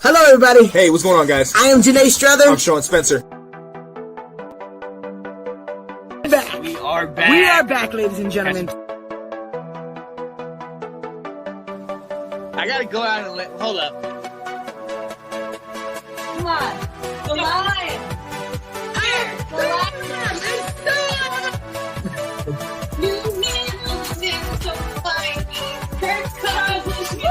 Hello, everybody. Hey, what's going on, guys? I am Janae Strother. I'm Sean Spencer. Back. We are back. We are back, ladies and gentlemen. I gotta go out and hold up. Come on. The lion. Here. The lion. New music to find me. Kirk Cousins.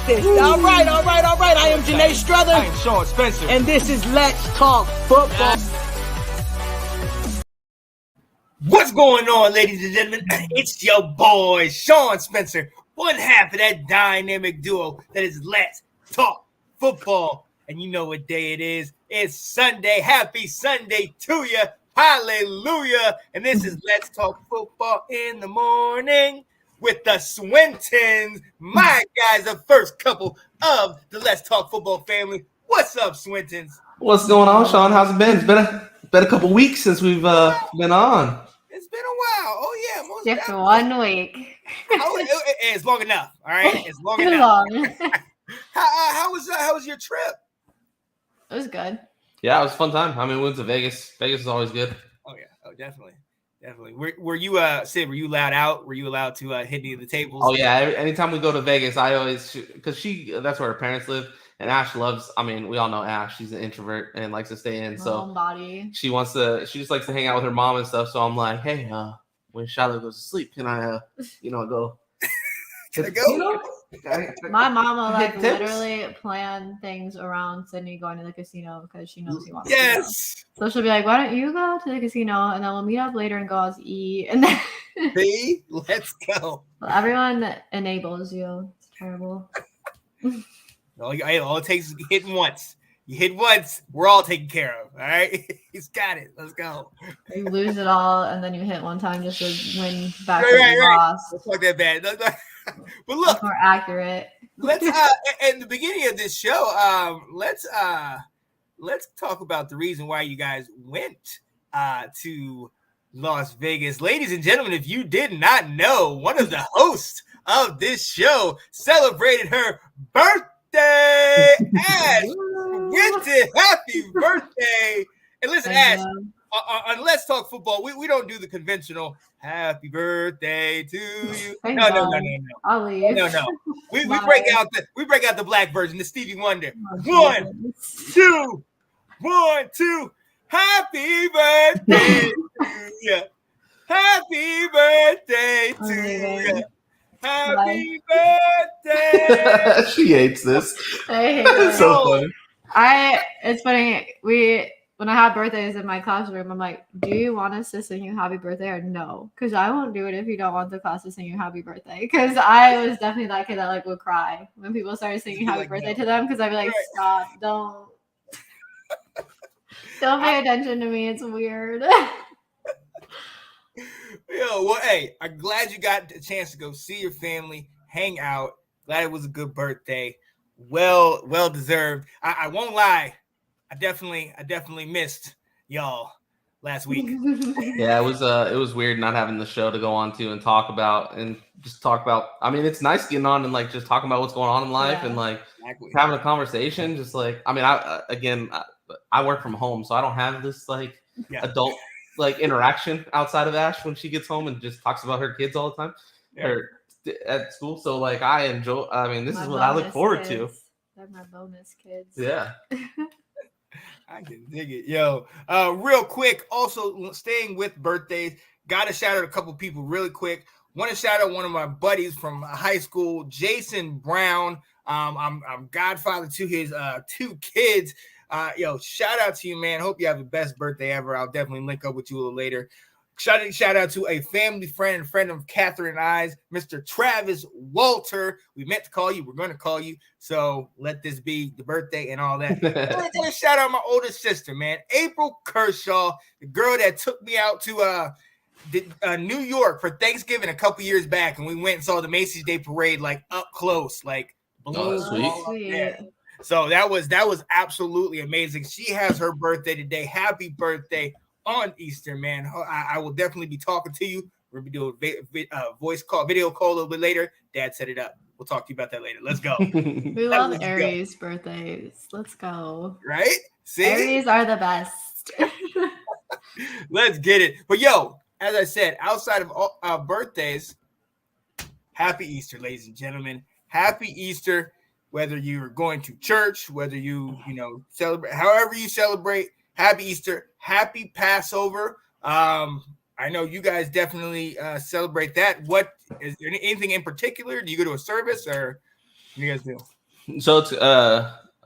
All right. I am Janae Strother. I am Sean Spencer. And this is Let's Talk Football. What's going on, ladies and gentlemen? It's your boy, Sean Spencer, one half of that dynamic duo that is Let's Talk Football. And you know what day it is. It's Sunday. Happy Sunday to you. Hallelujah. And this is Let's Talk Football in the morning with the Swintons. My guys, the first couple of the Let's Talk Football family. What's up, Swintons? What's going on, Sean? How's it been? It's been a couple weeks since we've been on. It's been a while. Oh, yeah. Most Just definitely. 1 week. It's long enough. All right. It's long Too enough. long. How was your trip? It was good. Yeah, it was a fun time. I mean, we went to Vegas. Vegas is always good. Oh yeah. Oh, definitely. Were you Sid? Were you allowed out? Were you allowed to hit any of the tables? Oh yeah. Anytime we go to Vegas, I always because that's where her parents live, and Ash loves. I mean, we all know Ash. She's an introvert and likes to stay in. So Homebody. she just likes to hang out with her mom and stuff. So I'm like, hey, when Charlotte goes to sleep, can I, go? Can I go? My mama Get tips? literally planned things around Sydney going to the casino because she knows he wants to Yes. go. So she'll be like, why don't you go to the casino and then we'll meet up later and go out to eat. And then See, let's go. everyone enables you. It's terrible. All it takes is hitting once. You hit once, we're all taken care of. All right, he's got it. Let's go. You lose it all and then you hit one time just to win back Right, what right, you right. lost. Let's talk that bad. But look, That's more accurate. let's at the beginning of this show, let's talk about the reason why you guys went to Las Vegas. Ladies and gentlemen, if you did not know, one of the hosts of this show celebrated her birthday. Ash Swinton, happy birthday. And listen, Ash, on Let's Talk Football, we don't do the conventional happy birthday to you. Thank No. God. I'll leave. No. We Bye. break out the black version, the Stevie Wonder. Oh, One, two. Happy birthday to you. Happy birthday to you. Happy birthday. She hates this. I hate It's it. so funny. It's funny. When I have birthdays in my classroom, I'm like, do you want us to sing you happy birthday or no? Because I won't do it if you don't want the class to sing you happy birthday. Because I was definitely that kid that would cry when people started singing happy birthday to them. Because I'd be like, stop, don't pay attention to me. It's weird. Well, hey, I'm glad you got a chance to go see your family, hang out. Glad it was a good birthday. Well deserved. I won't lie. I definitely missed y'all last week. Yeah, it was weird not having the show to go on to and talk about. I mean, it's nice getting on and just talking about what's going on in life and Exactly. having a conversation. Just I work from home, so I don't have this adult interaction outside of Ash when she gets home and just talks about her kids all the time or at school. So I enjoy. I mean, this is what I look forward to. They're my bonus kids. Yeah. I can dig it. Yo, real quick, also staying with birthdays, got to shout out a couple people really quick. Want to shout out one of my buddies from high school, Jason Brown. I'm godfather to his 2 kids. Shout out to you, man. Hope you have the best birthday ever. I'll definitely link up with you a little later. Shout out to a family friend of Catherine and I's, Mr. Travis Walter. We meant to call you. We're going to call you. So let this be the birthday and all that. I want to shout out my older sister, man, April Kershaw, the girl that took me out to New York for Thanksgiving a couple years back, and we went and saw the Macy's Day Parade up close, sweet. So that was absolutely amazing. She has her birthday today. Happy birthday on Easter, man. I will definitely be talking to you We're gonna do a video call a little bit later. Dad set it up. We'll talk to you about that later. Let's go. We love Aries birthdays. Let's go. Right? See? Aries are the best. Let's get it. But yo, as I said, outside of all, birthdays, happy Easter, ladies and gentlemen. Happy Easter. Whether you're going to church, whether you celebrate, however you celebrate, happy Easter, happy Passover. I know you guys definitely celebrate that. What is there anything in particular? Do you go to a service or what do you guys do? So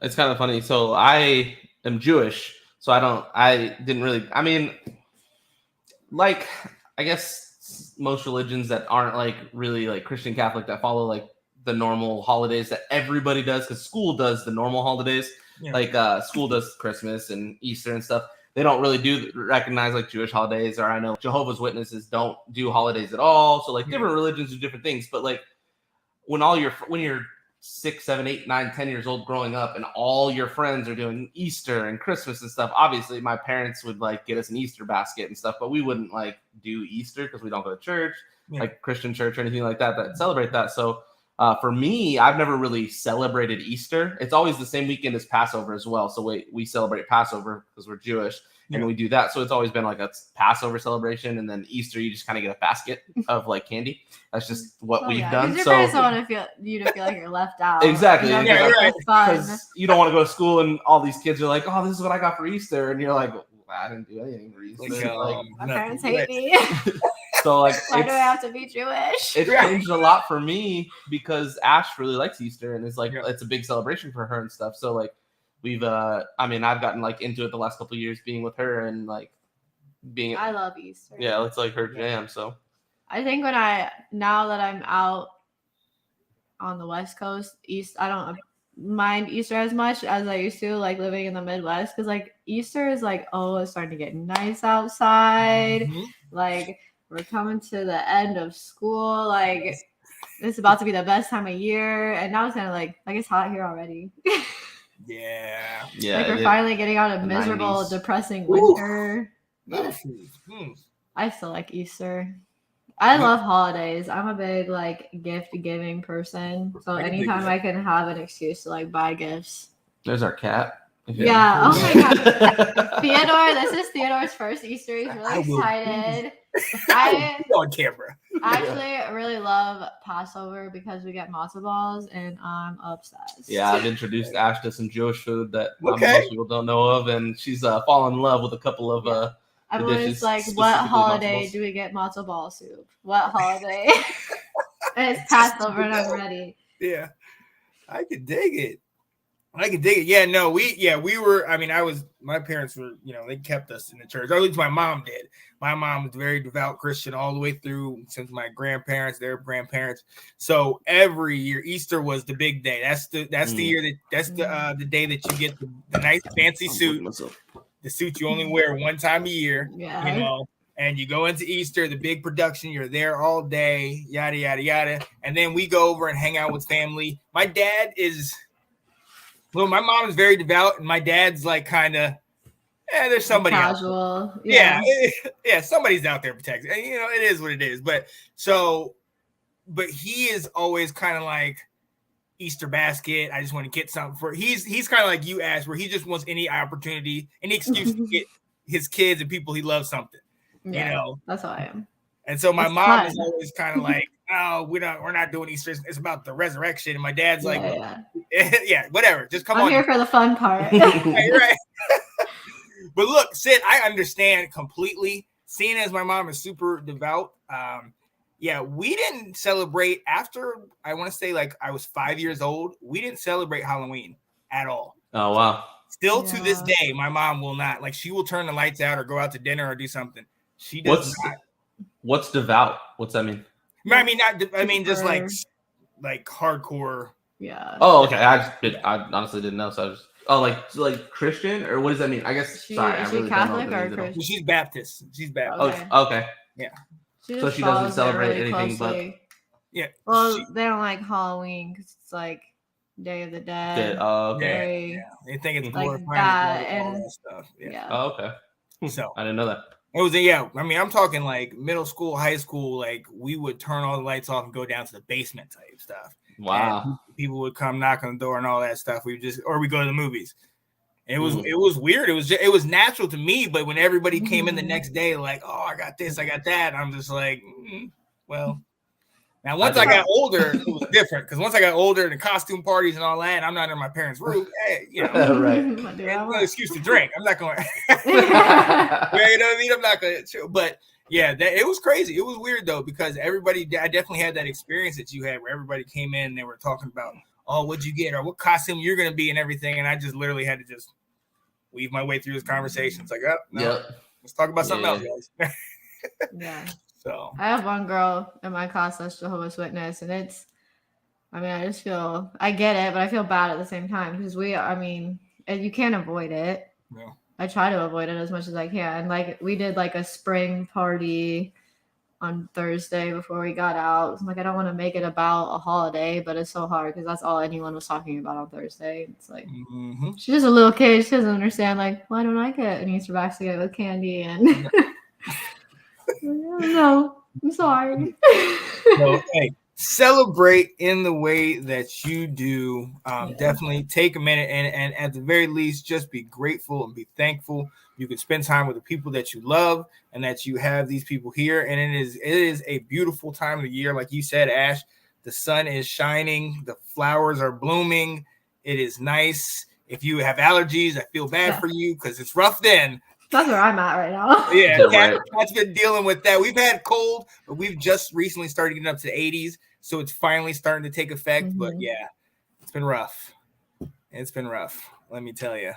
it's kind of funny. So I am Jewish, so I guess most religions that aren't like really like Christian Catholic that follow like the normal holidays that everybody does, because school does the normal holidays. Yeah. Like school does Christmas and Easter and stuff. They don't really recognize like Jewish holidays, or I know Jehovah's Witnesses don't do holidays at all. So like different religions do different things. But like when you're 6, 7, 8, 9, 10 years old growing up and all your friends are doing Easter and Christmas and stuff, obviously my parents would like get us an Easter basket and stuff, but we wouldn't like do Easter because we don't go to church, like Christian church or anything like that celebrate that. So for me, I've never really celebrated Easter. It's always the same weekend as Passover as well. So we celebrate Passover because we're Jewish and we do that. So it's always been like a Passover celebration. And then Easter, you just kind of get a basket of like candy. That's just what we've done. Your parents don't want you to feel like you're left out. Exactly. Because you don't want to go to school and all these kids are like, oh, this is what I got for Easter. And you're like, well, I didn't do anything for Easter. My parents hate me. So like, why do I have to be Jewish? It changed a lot for me because Ash really likes Easter and it's like it's a big celebration for her and stuff. So like we've I've gotten like into it the last couple of years being with her and like being. I love Easter. Yeah, it's like her jam. So I think now that I'm out on the West Coast, I don't mind Easter as much as I used to, like living in the Midwest, because like Easter is like, oh, it's starting to get nice outside. Mm-hmm. Like we're coming to the end of school. Like it's about to be the best time of year. And now it's kind of like it's hot here already. Yeah. Like we're finally getting out of miserable, 90s. Depressing winter. I still like Easter. I love holidays. I'm a big like gift giving person. So anytime I can have an excuse to like buy gifts. There's our cat. Yeah. Oh my god. Theodore, this is Theodore's first Easter. He's really excited. I on camera. Actually really love Passover because we get matzo balls and I'm obsessed. Yeah, I've introduced Ash to some Jewish food that most people don't know of, and she's fallen in love with a couple of everyone's like, what holiday do we get matzo ball soup? What holiday? And it's Passover and I'm ready. Yeah. I could dig it. Yeah, no, we were, my parents were, they kept us in the church. Or at least my mom did. My mom was very devout Christian all the way through since my grandparents, their grandparents. So every year, Easter was the big day. That's the year the day that you get the nice fancy suit. The suit you only wear one time a year, and you go into Easter, the big production, you're there all day, yada, yada, yada. And then we go over and hang out with family. My mom is very devout, and my dad's like kind of, there's somebody casual. Else. Yeah, somebody's out there protecting. It is what it is. But he is always kind of like Easter basket. I just want to get something for. He's kind of like you, Ash, where he just wants any opportunity, any excuse to get his kids and people he loves something. Yeah, that's how I am. And so my mom is always kind of like, oh, we're not doing Easter. It's about the resurrection. And my dad's like, yeah, whatever. Just come on. I'm here for the fun part. right. But look, Sid, I understand completely. Seeing as my mom is super devout, we didn't celebrate after, I want to say like I was 5 years old. We didn't celebrate Halloween at all. Oh, wow. Still to this day, my mom will not. Like she will turn the lights out or go out to dinner or do something. She does not. What's devout? What's that mean? Just like hardcore. Yeah. Oh, okay. I honestly didn't know. So I was like Christian, or what does that mean? I guess. Is she Catholic or Christian? She's Baptist. She's Baptist. Okay. Yeah. So she doesn't celebrate anything, closely. Yeah. Well, they don't like Halloween because it's like Day of the Dead. Oh, okay. Yeah. They think it's like glorifying that and all and that stuff. Yeah. Oh, okay. So I didn't know that. It was I mean, I'm talking like middle school, high school. Like we would turn all the lights off and go down to the basement type stuff. Wow. And people would come knock on the door and all that stuff. We go to the movies. It was weird. It was natural to me, but when everybody came in the next day, like, oh, I got this, I got that, I'm just like, well. Now, once I got older, it was different because once I got older, the costume parties and all that, and I'm not in my parents' roof. Hey, right? No excuse to drink. I'm not going. You know what I mean? I'm not going to. But yeah, it was crazy. It was weird though because I definitely had that experience that you had where everybody came in and they were talking about, oh, what'd you get or what costume you're going to be and everything, and I just literally had to just weave my way through this conversation. It's like, oh, no, let's talk about something else, guys. Yeah. So I have one girl in my class that's Jehovah's Witness, and I just feel, I get it, but I feel bad at the same time because you can't avoid it. Yeah. I try to avoid it as much as I can. Like we did like a spring party on Thursday before we got out. I'm like, I don't want to make it about a holiday, but it's so hard because that's all anyone was talking about on Thursday. It's like, she's just a little kid. She doesn't understand, like, why don't I get an Easter basket with candy? And no, I'm sorry. So, hey, celebrate in the way that you do. Definitely take a minute and at the very least, just be grateful and be thankful. You can spend time with the people that you love and that you have these people here. And it is a beautiful time of the year. Like you said, Ash, the sun is shining. The flowers are blooming. It is nice. If you have allergies, I feel bad for you because it's rough then. That's where I'm at right now. Yeah, Kat's been dealing with that. We've had cold, but we've just recently started getting up to the 80s. So it's finally starting to take effect. But yeah, it's been rough. It's been rough, let me tell you.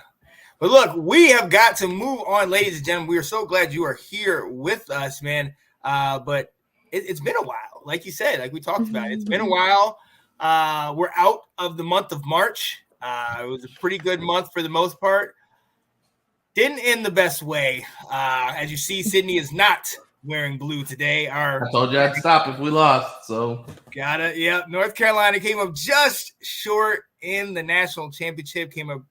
But look, we have got to move on, ladies and gentlemen. We are so glad you are here with us, man. But it's been a while. Like you said, like we talked about, it's been a while. We're out of the month of March. It was a pretty good month for the most part. Didn't end the best way. As you see, Sydney is not wearing blue today. I told you I'd stop if we lost. So got it. Yeah, North Carolina came up just short in the national championship. Came up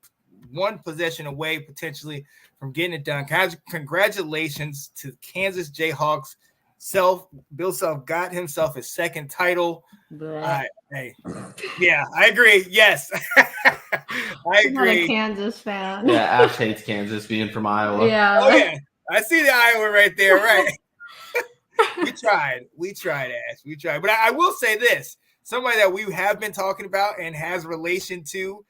one possession away potentially from getting it done. Congratulations to Kansas Jayhawks. Bill Self got himself his second title. Hey, yeah, I agree. Yes. I agree. I'm not a Kansas fan. Yeah, Ash hates Kansas being from Iowa. Yeah. Oh, yeah. I see the Iowa right there, right? We tried, Ash. We tried. But I will say this. Somebody that we have been talking about and has relation to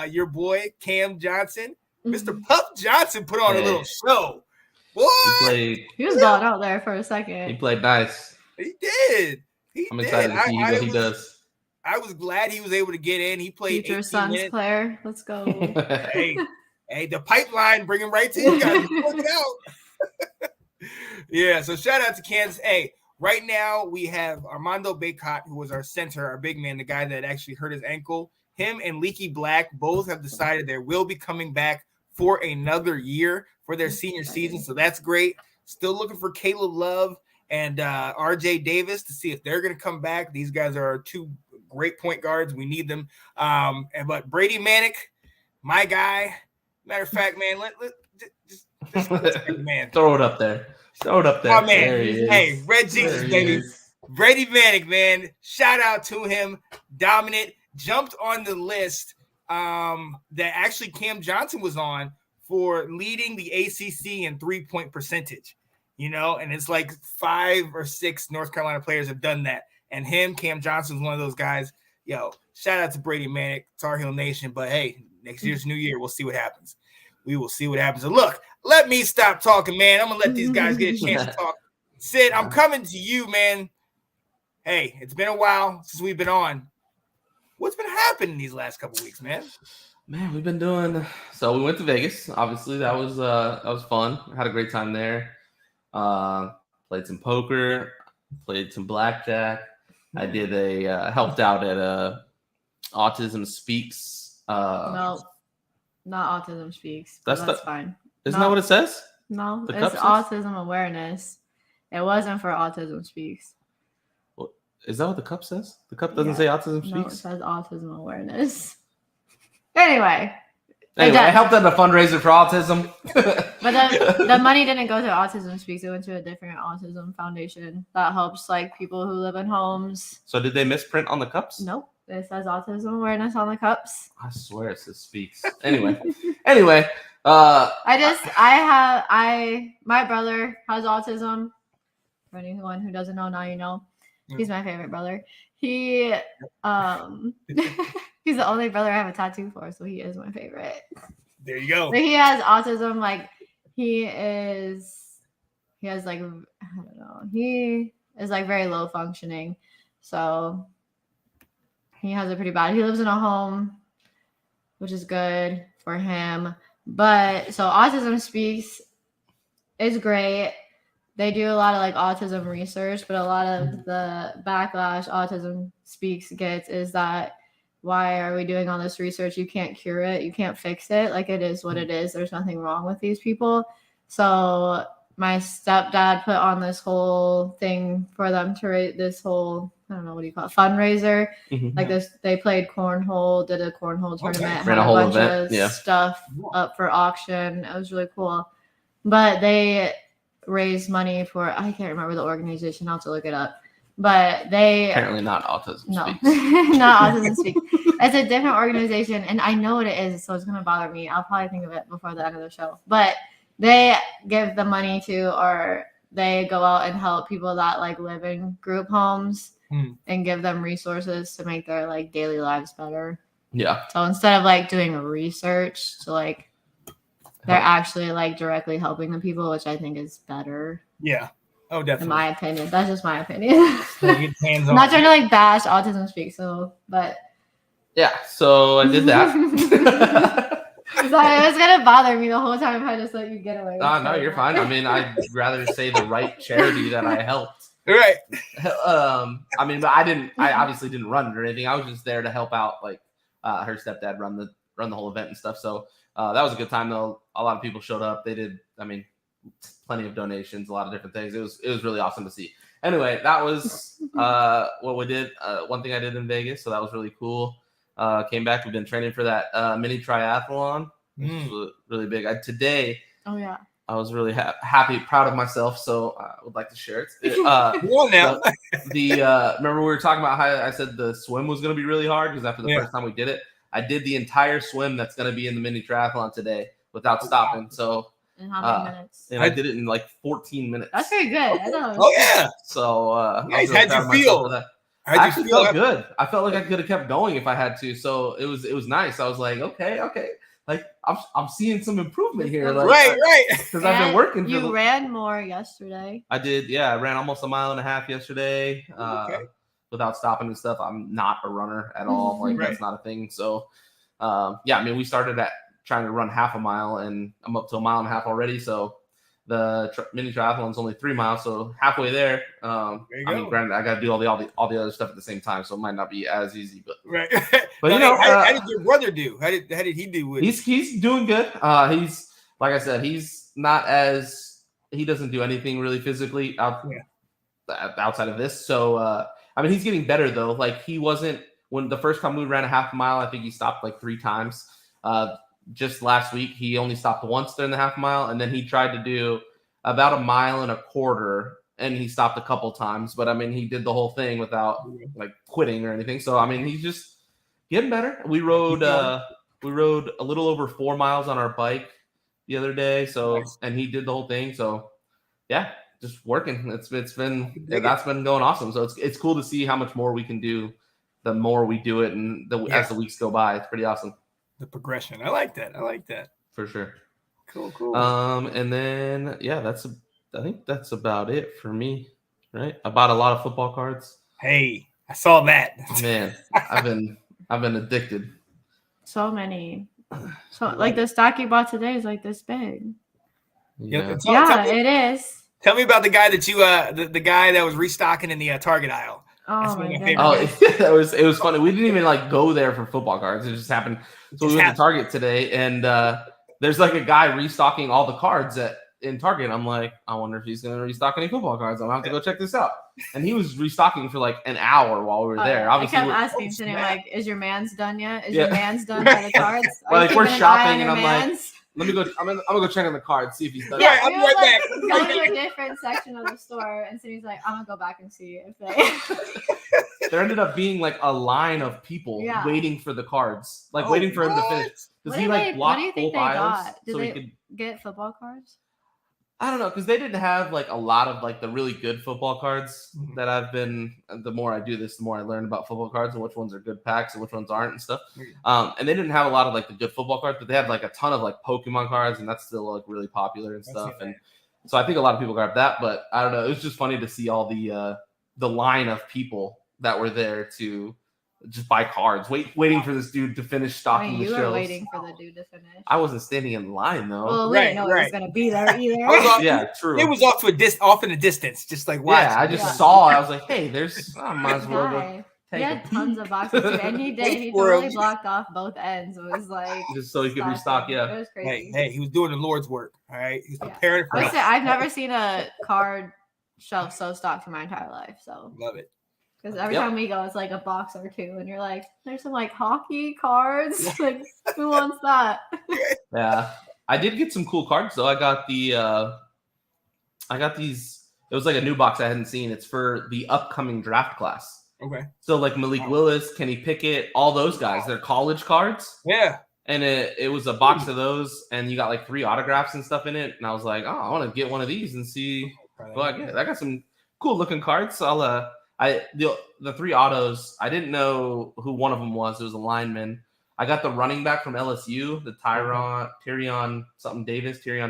your boy, Cam Johnson. Mr. Puff Johnson put on a little show. What? He was balling out there for a second. He played nice. He did. I'm excited to see what he does. I was glad he was able to get in. He played Future Suns minutes. player. Let's go. Hey, the pipeline, bring him right to you guys. Work it out. Yeah, so shout out to Kansas. Hey, right now we have Armando Bacot, who was our center, our big man, the guy that actually hurt his ankle. Him and Leaky Black both have decided they will be coming back for another year for their senior season. So that's great. Still looking for Caleb Love and RJ Davis to see if they're going to come back. These guys are two great point guards. We need them. But Brady Manick, my guy. Matter of fact, man, let's man. Throw it up there. Throw it up there. Oh, man. Hey, Red Jesus, baby. Brady Manick, man. Shout out to him. Dominant. Jumped on the list that actually Cam Johnson was on for leading the ACC in 3-point percentage. And it's like 5 or 6 North Carolina players have done that. And Cam Johnson is one of those guys. Yo, shout out to Brady Manick, Tar Heel Nation. But hey, next year's new year, we'll see what happens. We will see what happens. And look, let me stop talking, man. I'm going to let these guys get a chance to talk. Sid, I'm coming to you, man. Hey, it's been a while since we've been on. What's been happening these last couple weeks, man? Man, we've been doing so. We went to Vegas. Obviously, that was fun. Had a great time there. Played some poker. Played some blackjack. I did helped out at Autism Speaks. No, not Autism Speaks. That's fine. Isn't that what it says? No, it's autism awareness. It wasn't for Autism Speaks. Is that what the cup says? The cup doesn't say Autism Speaks? No, it says autism awareness. Anyway, Anyway, I helped at a fundraiser for autism. But the money didn't go to Autism Speaks. It went to a different autism foundation that helps like people who live in homes. So did they misprint on the cups? Nope. It says autism awareness on the cups. I swear it says Speaks. Anyway. My brother has autism. For anyone who doesn't know, now you know. He's my favorite brother. He he's the only brother I have a tattoo for, so he is my favorite. There you go. But he has autism, like he is like, I don't know, he is like very low functioning. So he has it pretty bad. He lives in a home, which is good for him. But so Autism Speaks is great. They do a lot of like autism research, but a lot of the backlash Autism Speaks gets is that why are we doing all this research? You can't cure it. You can't fix it. Like it is what it is. There's nothing wrong with these people. So my stepdad put on this whole thing for them to rate this whole, I don't know, what do you call it? Fundraiser. Mm-hmm. Like this, they played cornhole, did a cornhole tournament, ran had a whole bunch event. of stuff up for auction. It was really cool. But they raised money for, I can't remember the organization. I'll have to look it up. But they apparently not Autism Speaks. Not Autism Speaks. It's a different organization, and I know what it is, so it's gonna bother me. I'll probably think of it before the end of the show. But they give the money to, or they go out and help people that like live in group homes and give them resources to make their like daily lives better. Yeah. So instead of like doing research to like, they're actually like directly helping the people, which I think is better. Yeah. Oh, definitely. In my opinion. That's just my opinion. I'm not trying to like bash Autism Speaks, so but yeah, so I did that. So it was gonna bother me the whole time if I just let you get away with it. No, you're fine. I mean, I'd rather say the right charity that I helped. Right. I mean, but I obviously didn't run it or anything. I was just there to help out, like her stepdad run the whole event and stuff. So that was a good time though. A lot of people showed up. They did, I mean, plenty of donations, a lot of different things. It was really awesome to see. Anyway, that was what we did. One thing I did in Vegas, so that was really cool. Came back. We've been training for that mini triathlon. Which was really big. Today. Oh yeah. I was really happy, proud of myself. So I would like to share it. Now. Remember we were talking about how I said the swim was going to be really hard because after the first time we did it, I did the entire swim that's going to be in the mini triathlon today without stopping. So. In how many minutes? And I did it in like 14 minutes. That's very good. Yeah. So nice. How'd you feel? I actually felt good. I felt like I could have kept going if I had to. So it was nice. I was like, okay. Like I'm seeing some improvement here. Like, right. Because I've been working. You ran more yesterday. I did. Yeah, I ran almost 1.5 miles yesterday without stopping and stuff. I'm not a runner at all. Like that's not a thing. So I mean, we started at trying to run 0.5 mile and I'm up to 1.5 miles already. So the mini triathlon is only 3 miles. So halfway there. I mean, granted, I got to do all the other stuff at the same time. So it might not be as easy, but But how did your brother do? How did he do with he's doing good. He's, like I said, he's not as, he doesn't do anything really physically outside of this. So, I mean, he's getting better though. Like he wasn't, when the first time we ran 0.5 mile, I think he stopped like 3 times. Just last week, he only stopped once during the 0.5 mile, and then he tried to do about 1.25 miles, and he stopped a couple times. But I mean, he did the whole thing without like quitting or anything. So I mean, he's just getting better. We rode a little over 4 miles on our bike the other day. So and he did the whole thing. So yeah, just working. That's been going awesome. So it's cool to see how much more we can do the more we do it, and as the weeks go by. It's pretty awesome. The progression. I like that. For sure. Cool. And then I think that's about it for me. Right? I bought a lot of football cards. Hey, I saw that. Man, I've been addicted. So many. So like the stock you bought today is like this big. Yeah, it is. Tell me about the guy that you the guy that was restocking in the Target aisle. Oh my goodness. It was funny. We didn't even like go there for football cards. It just happened. So we went to Target today, and there's like a guy restocking all the cards at in Target. I'm like, I wonder if he's gonna restock any football cards. I'm gonna have to go check this out. And he was restocking for like an hour while we were there. Yeah. Obviously, I kept asking Cindy, like, "Is your man's done yet? Is your man's done by the cards?" Like we're shopping, and I'm like, let me go. I'm gonna go check on the cards, see if he's done. Yeah, I'm right back. Go to a different section of the store, and Cindy's like, "I'm gonna go back and see if they." There ended up being like a line of people waiting for the cards, like waiting for him to finish. Does he like block both aisles Did so they he could get football cards? I don't know, because they didn't have like a lot of like the really good football cards that I've been. The more I do this, the more I learn about football cards and which ones are good packs and which ones aren't and stuff. And they didn't have a lot of like the good football cards, but they had like a ton of like Pokemon cards, and that's still like really popular and stuff. And so I think a lot of people grabbed that, but I don't know. It was just funny to see all the line of people that were there to just buy cards, waiting for this dude to finish stocking the shelves. You were waiting for the dude to finish. I wasn't standing in line though. Well, we didn't know he was gonna be there either. Yeah, true. It was off in the distance, just like watching. Yeah, I just saw it. I was like, hey, there's. I might as well go. He had tons of boxes too, and he did. He totally blocked off both ends. It was like just so he could restock. Yeah, it was crazy. Hey, he was doing the Lord's work. All right, he's preparing for. I've never seen a card shelf so stocked in my entire life. So love it. Because every time we go, it's like a box or two, and you're like, "There's some like hockey cards. Like, who wants that?" Yeah, I did get some cool cards though. I got these. It was like a new box I hadn't seen. It's for the upcoming draft class. Okay. So like Malik Willis, Kenny Pickett, all those guys. They're college cards. Yeah. And it was a box of those, and you got like 3 autographs and stuff in it. And I was like, oh, I want to get one of these and see what I get. I got some cool looking cards. So the 3 autos, I didn't know who one of them was. It was a lineman. I got the running back from LSU, the Tyrion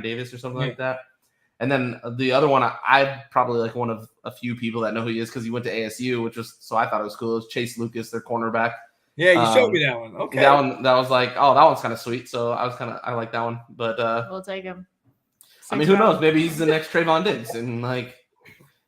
Davis or something like that. And then the other one, I'm probably like one of a few people that know who he is because he went to ASU, so I thought it was cool. It was Chase Lucas, their cornerback. Yeah, you showed me that one. Okay. That was like, oh, that one's kind of sweet. So I like that one. But we'll take him. I mean, who knows? Maybe he's the next Trayvon Diggs and like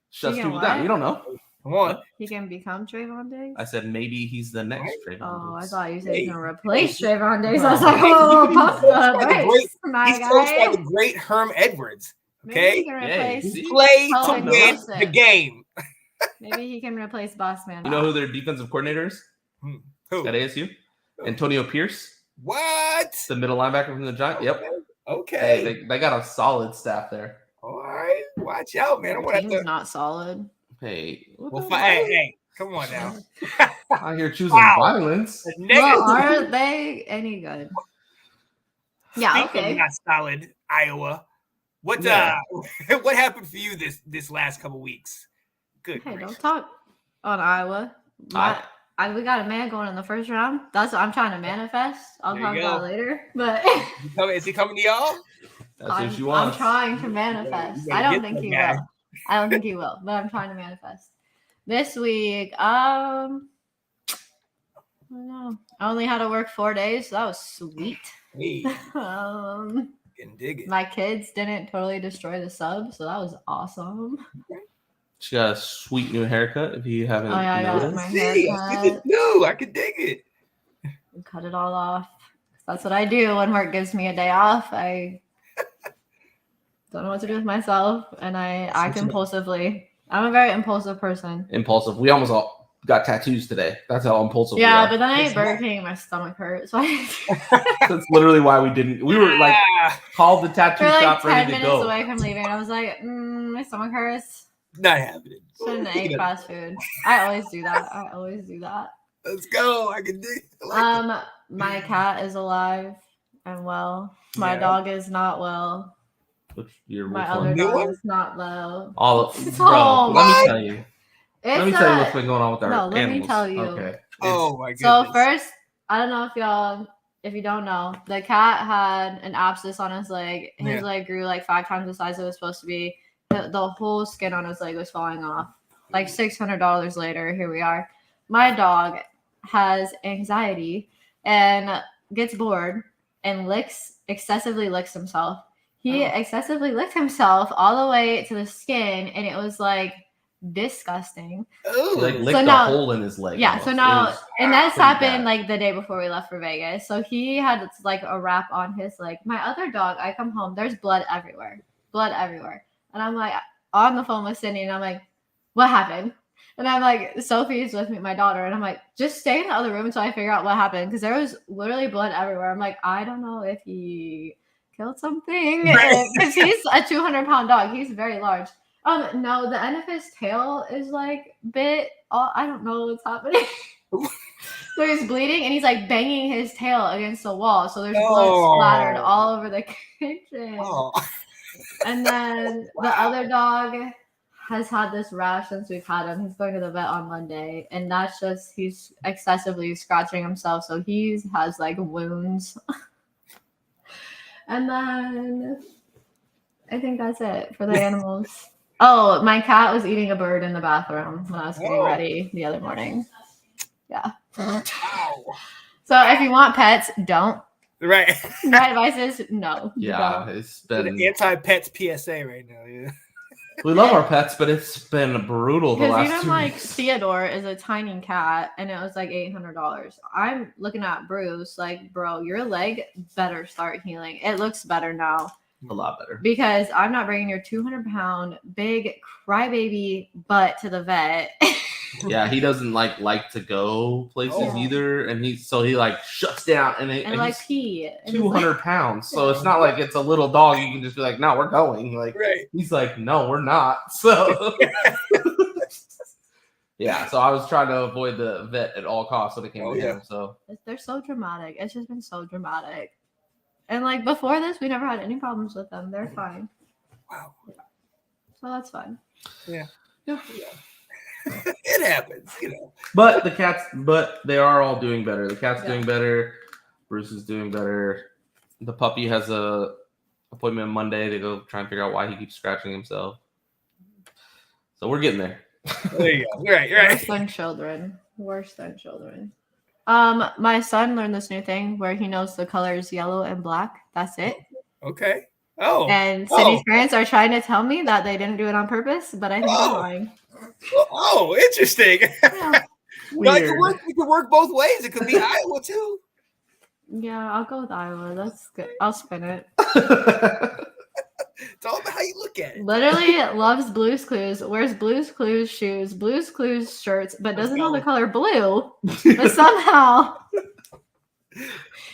shuts people down. You don't know. Come on. He can become Trayvon Diggs? I said maybe he's the next Trayvon Diggs. Oh, I thought you said he's going to replace Trayvon Diggs. I was like, oh, pump the brakes, my guy. He's like the great Herm Edwards. Okay? He play to win the game. Maybe he can replace Boss Man. You know who their defensive coordinator is? Who? At ASU? Antonio Pierce. What? The middle linebacker from the Giants. Yep. Okay. Hey, they got a solid staff there. All right. Watch out, man. He's not solid. Hey. Hey, come on now. Out here choosing violence. Well, are they any good? Yeah, okay. Not solid, Iowa. What happened for you this last couple weeks? Good. Hey, don't talk on Iowa. We got a man going in the first round. That's what I'm trying to manifest. I'll talk about it later. But is he coming to y'all? That's what you want. I'm trying to manifest. I don't think he will. I don't think he will, but I'm trying to manifest. This week, I don't know. I only had to work 4 days, so that was sweet. Hey. Can dig it. My kids didn't totally destroy the sub, so that was awesome. She got a sweet new haircut. If you haven't noticed, my haircut. I can dig it. Cut it all off. That's what I do when work gives me a day off. I don't know what to do with myself, and I act impulsively. I'm a very impulsive person. Impulsive. We almost all got tattoos today. That's how impulsive we are. But then I ate Burger King and my stomach hurt. So that's literally why we didn't. We were like called the tattoo shop ready to go. 10 minutes away from leaving. I was like, my stomach hurts. Not happening. Shouldn't have ate fast food. I always do that. Let's go. I can dig it. My cat is alive and well. My dog is not well. My other dog is not well. Let me tell you. Let me tell you what's been going on with our animals. Let me tell you. Okay. Oh my goodness. So first, I don't know if you don't know, the cat had an abscess on his leg. His leg grew like 5 times the size it was supposed to be. The whole skin on his leg was falling off. Like $600 later, here we are. My dog has anxiety and gets bored and excessively licks himself. He excessively licked himself all the way to the skin, and it was like disgusting. He like licked a hole in his leg. Yeah, almost. So now, and that's happened like the day before we left for Vegas. So he had like a wrap on his leg. My other dog, I come home, there's blood everywhere. blood everywhere. And I'm like on the phone with Sydney, and I'm like, what happened? And I'm like, Sophie's with me, my daughter, and I'm like, just stay in the other room until I figure out what happened, because there was literally blood everywhere. I'm like, I don't know if he killed something, because he's a 200-pound dog. He's very large. No, the end of his tail is like bit. I don't know what's happening. So he's bleeding, and he's like banging his tail against the wall. So there's blood splattered all over the kitchen. Oh. And then the other dog has had this rash since we've had him. He's going to the vet on Monday, and that's just he's excessively scratching himself, so he has like wounds. And then I think that's it for the animals. Oh, my cat was eating a bird in the bathroom when I was getting ready the other morning. Yeah. Wow. So if you want pets, don't. Right. My advice is no. Yeah, don't. it's been an anti-pets PSA right now. Yeah. We love our pets, but it's been brutal the last 2 even like weeks. Theodore is a tiny cat, and it was like $800. I'm looking at Bruce, like, bro, your leg better start healing. It looks better now. A lot better. Because I'm not bringing your 200-pound big crybaby butt to the vet. Yeah, he doesn't like to go places either, and he like shuts down and like pee. 200 pounds, so it's not like it's a little dog. You can just be like, no, we're going. Like he's like, no, we're not. So yeah, so I was trying to avoid the vet at all costs when it came to him. So they're so dramatic. It's just been so dramatic. And like before this, we never had any problems with them. They're fine. Wow. So that's fun. Yeah. It happens, But they are all doing better. The cat's doing better. Bruce is doing better. The puppy has a appointment Monday to go try and figure out why he keeps scratching himself. So we're getting there. There you go. Right. Worse than children. My son learned this new thing where he knows the colors yellow and black. That's it. Okay. Oh. And Cindy's parents are trying to tell me that they didn't do it on purpose, but I think they're lying. Oh, interesting. Yeah. No, it could work both ways. It could be Iowa too. Yeah, I'll go with Iowa. That's good. I'll spin it. It's all about how you look at it. Literally loves Blue's Clues, wears Blue's Clues shoes, Blue's Clues shirts, but doesn't know the color blue. But somehow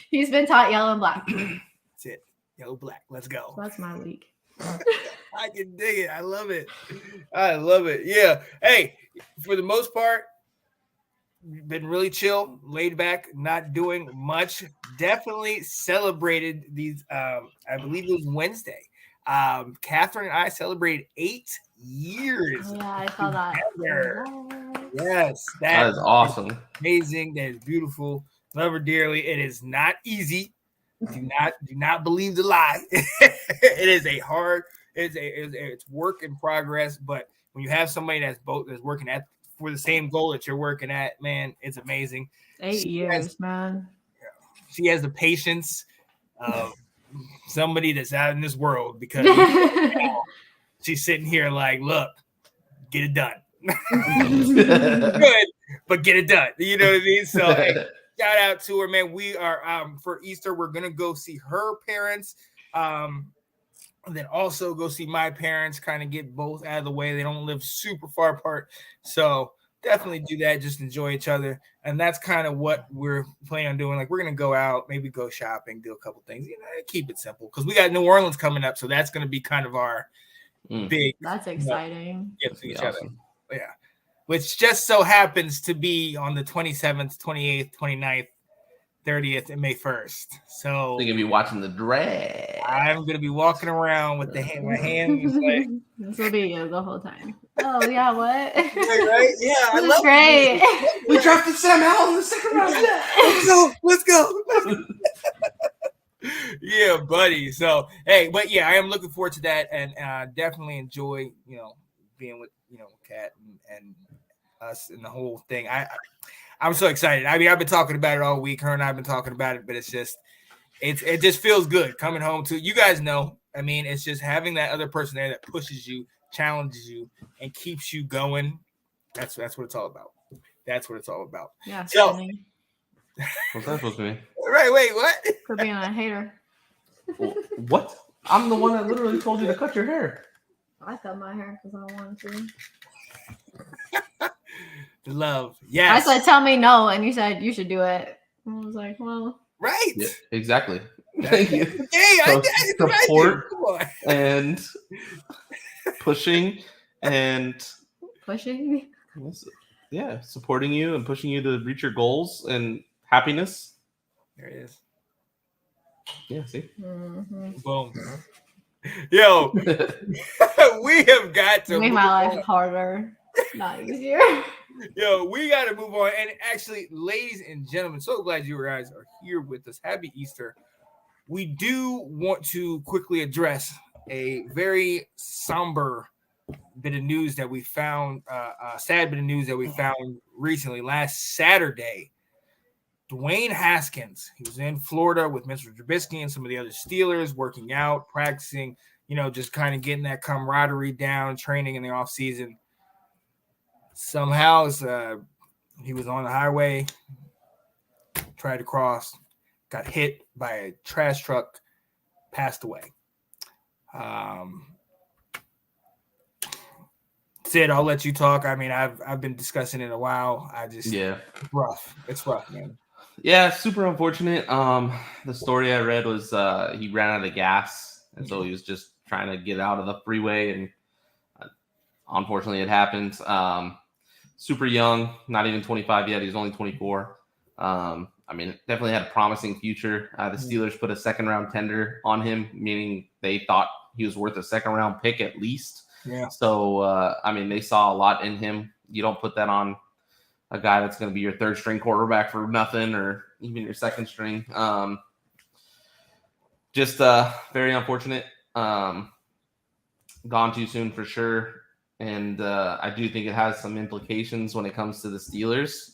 he's been taught yellow and black. That's it. Yellow, black. Let's go. So that's my week. I can dig it. I love it. Yeah. Hey, for the most part, been really chill, laid back, not doing much. Definitely celebrated these. I believe it was Wednesday. Catherine and I celebrated 8 years. Oh, yeah, I saw that. Yes, that is awesome. Amazing. That is beautiful. Love her dearly. It is not easy. Do not believe the lie. It is a hard. It's work in progress. But when you have somebody that's working for the same goal that you're working at, man, it's amazing. 8 years, man. She has the patience of somebody that's out in this world, because she's sitting here like, look, get it done. Good, but get it done. You know what I mean? So hey, shout out to her, man. We are for Easter, we're gonna go see her parents. And then also go see my parents, kind of get both out of the way. They don't live super far apart. So definitely do that. Just enjoy each other. And that's kind of what we're planning on doing. Like, we're going to go out, maybe go shopping, do a couple things, keep it simple. Because we got New Orleans coming up. So that's going to be kind of our big. That's exciting. Get to each other. Yeah. Which just so happens to be on the 27th, 28th, 29th, 30th, and May 1st. So you're going to be watching the drag. I'm going to be walking around with my hands like. This will be you the whole time. Oh, yeah, what? Right? Yeah, I love great. We drafted Sam Howell in the second round. Let's go. Yeah, buddy. So, hey, but yeah, I am looking forward to that, and definitely enjoy, being with, Kat and us and the whole thing. I'm so excited. I mean, I've been talking about it all week. Her and I have been talking about it, but it just feels good coming home to you guys know. I mean, it's just having that other person there that pushes you, challenges you, and keeps you going. That's what it's all about. That's what it's all about. Yeah. So, what's that supposed to mean? Right. Wait. What? For being a hater. What? I'm the one that literally told you to cut your hair. I cut my hair because I wanted to. Love. Yes. I said, tell me no. And you said, you should do it. I was like, well. Right. Yeah, exactly. Thank you. Okay, So, I support and pushing and pushing. Yeah, supporting you and pushing you to reach your goals and happiness. There it is. Yeah, see? Mm-hmm. Boom. Yo, we have got to make my life harder, not easier. Yo, we got to move on. And actually, ladies and gentlemen, so glad you guys are here with us. Happy Easter. We do want to quickly address a very somber bit of news that we found, a sad bit of news that we found recently. Last Saturday, Dwayne Haskins, he was in Florida with Mr. Trubisky and some of the other Steelers, working out, practicing, just kind of getting that camaraderie down, training in the offseason. Somehow he was on the highway, tried to cross, got hit by a trash truck, passed away. Sid, I'll let you talk. I mean, I've been discussing it a while. It's rough. It's rough, man. Yeah, super unfortunate. The story I read was he ran out of gas, and so he was just trying to get out of the freeway, and unfortunately, it happened. Super young, not even 25 yet. He's only 24. I mean, definitely had a promising future. The Steelers put a second-round tender on him, meaning they thought he was worth a second-round pick at least. Yeah. So, I mean, they saw a lot in him. You don't put that on a guy that's going to be your third-string quarterback for nothing, or even your second string. Just very unfortunate. Gone too soon for sure. And I do think it has some implications when it comes to the Steelers.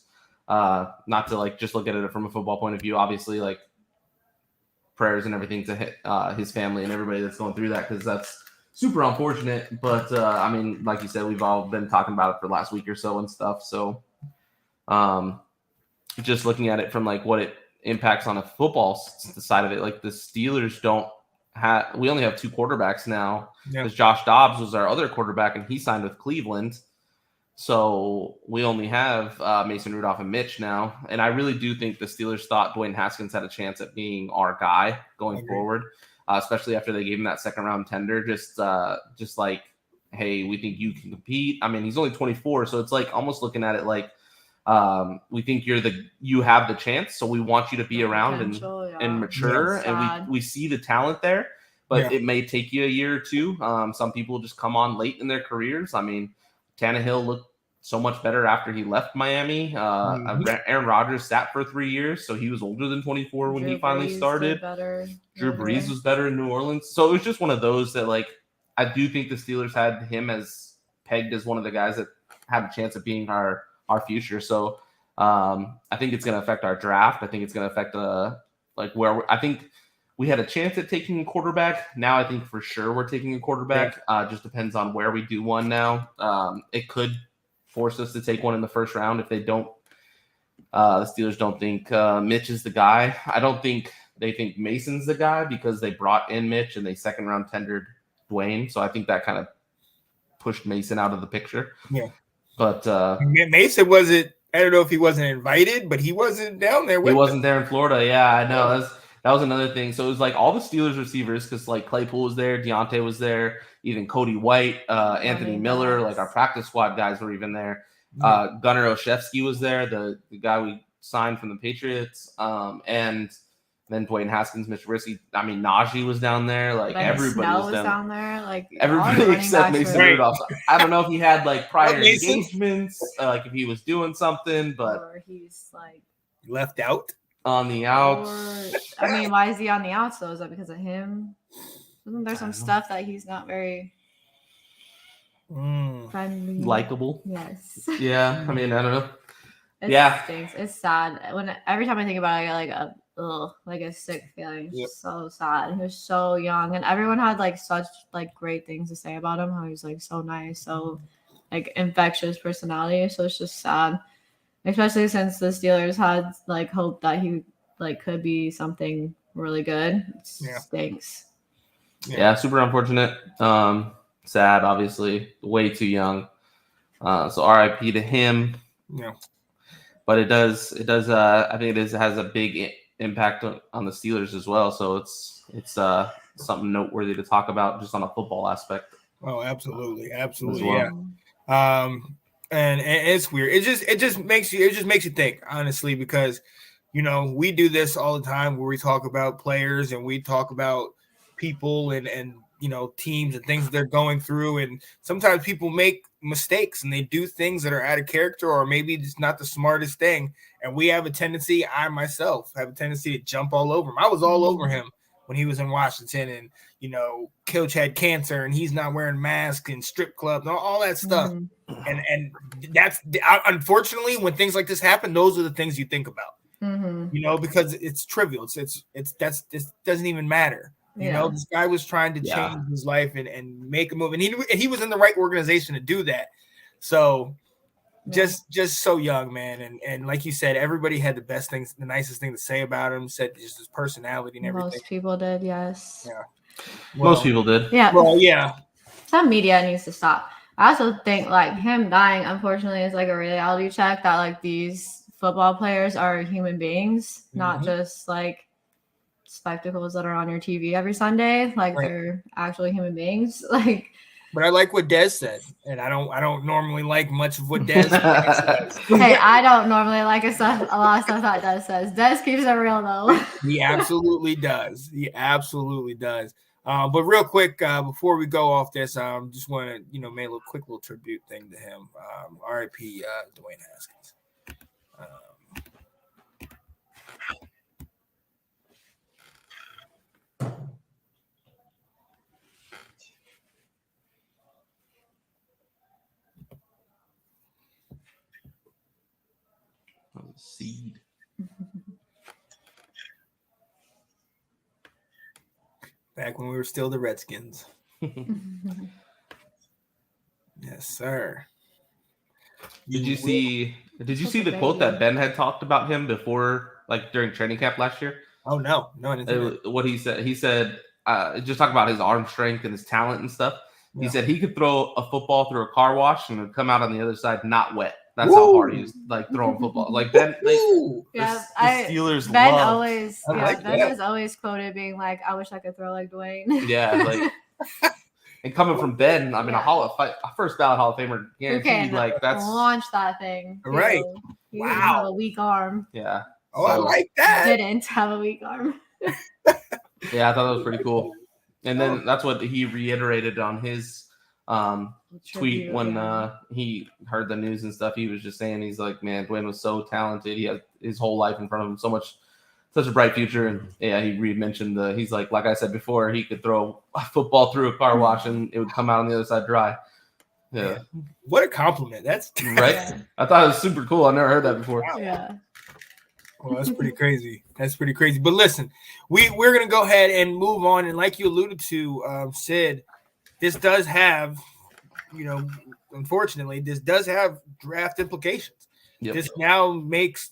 Not to just look at it from a football point of view, obviously, prayers and everything to his family and everybody that's going through that, because that's super unfortunate. But I mean, like you said, we've all been talking about it for the last week or so and stuff. So just looking at it from what it impacts on a football side of it, the Steelers we only have two quarterbacks now, because Josh Dobbs was our other quarterback and he signed with Cleveland. So we only have Mason Rudolph and Mitch now. And I really do think the Steelers thought Dwayne Haskins had a chance at being our guy going forward, especially after they gave him that second-round tender. Just hey, we think you can compete. I mean, he's only 24, so it's almost looking at it we think you have the chance, so we want you to be around and mature, and we see the talent there, but it may take you a year or two. Some people just come on late in their careers. I mean, Tannehill looked so much better after he left Miami. Aaron Rodgers sat for 3 years, so he was older than 24 when he finally started. Drew Brees was better in New Orleans. So it was just one of those that, I do think the Steelers had him as pegged as one of the guys that had a chance of being our future. So I think it's going to affect our draft. I think it's going to affect I think we had a chance at taking a quarterback. Now I think for sure we're taking a quarterback. Just depends on where we do one now. It could force us to take one in the first round if they don't. The Steelers don't think Mitch is the guy. I don't think they think Mason's the guy, because they brought in Mitch and they second round tendered Dwayne. So I think that kind of pushed Mason out of the picture. Yeah. But Mason wasn't. I don't know if he wasn't invited, but he wasn't down there. He wasn't there in Florida. Yeah, I know. That was another thing. So it was all the Steelers receivers, because Claypool was there, Deontay was there, even Cody White, Anthony Miller, our practice squad guys were even there. Gunnar Olszewski was there, the guy we signed from the Patriots, and then Dwayne Haskins, Mitch Trubisky. I mean, Najee was down there. Everybody was down there. Everybody except Mason Rudolph. I don't know if he had prior engagements, if he was doing something, but or he's left out on the outs. I mean, why is he on the outs though? Is that because of him? Isn't there some stuff that he's not very friendly, likable? Yes. Yeah. I mean, I don't know. It stinks. It's sad. Every time I think about it, I get a sick feeling. It's so sad. He was so young, and everyone had such great things to say about him. How he's so nice, so infectious personality. So it's just sad, especially since the Steelers had hope that he could be something really good. It stinks. Yeah, super unfortunate. Sad, obviously, way too young. So RIP to him. Yeah. But it does. I think has a big impact on the Steelers as well. So it's something noteworthy to talk about just on a football aspect. Oh, absolutely, absolutely, well. yeah. And it's weird. It just makes you think, honestly, because we do this all the time where we talk about players and we talk about people and teams and things they're going through, and sometimes people make mistakes and they do things that are out of character or maybe it's not the smartest thing, and we have a tendency, I myself have a tendency to jump all over him. I was all over him when he was in Washington, and coach had cancer and he's not wearing masks and strip clubs and all that stuff. And that's unfortunately when things like this happen, those are the things you think about. Because it's trivial. It doesn't even matter. This guy was trying to change his life and make a move, and he was in the right organization to do that. So just so young, man, and like you said, everybody had the nicest thing to say about him. Said just his personality and everything. Most people did, yes. Yeah, most people did. Yeah. Well, yeah. Some media needs to stop. I also think like him dying, unfortunately, is like a reality check that like these football players are human beings, not just like spectacles that are on your TV every Sunday. Like they're actually human beings. Like, but I like what Des said, and I don't normally like much of what Des says. Hey, I don't normally like a lot of stuff that Des says. Des keeps it real though. He absolutely does. But real quick, before we go off this, just want to make a quick little tribute thing to him. R.I.P. Dwayne Haskins. Seed. Back when we were still the Redskins. Yes, sir. Did you see the quote that Ben had talked about him before, like during training camp last year? Oh no, I didn't. What he said, just talk about his arm strength and his talent and stuff. He said he could throw a football through a car wash and it would come out on the other side not wet. That's how hard he was like throwing football. Like Ben, the Steelers Ben love. Always, Ben was always quoted being like, "I wish I could throw like Dwayne." Yeah, like, and coming from Ben, I mean, a first ballot Hall of Famer, guaranteed. Like that's launch that thing, right? He didn't have a weak arm. Yeah. Oh, I like that. Didn't have a weak arm. Yeah, I thought that was pretty cool. And then that's what he reiterated on his tweet when he heard the news and stuff. He was just saying, he's like, man, Dwayne was so talented. He had his whole life in front of him, such a bright future. And yeah, he mentioned he's like I said before, he could throw a football through a car wash and it would come out on the other side dry. Yeah. What a compliment. That's right. Yeah. I thought it was super cool. I never heard that before. Yeah. Well, that's pretty crazy. But listen, we're gonna go ahead and move on. And like you alluded to, Sid, this does have, unfortunately, this does have draft implications. Yep. This now makes,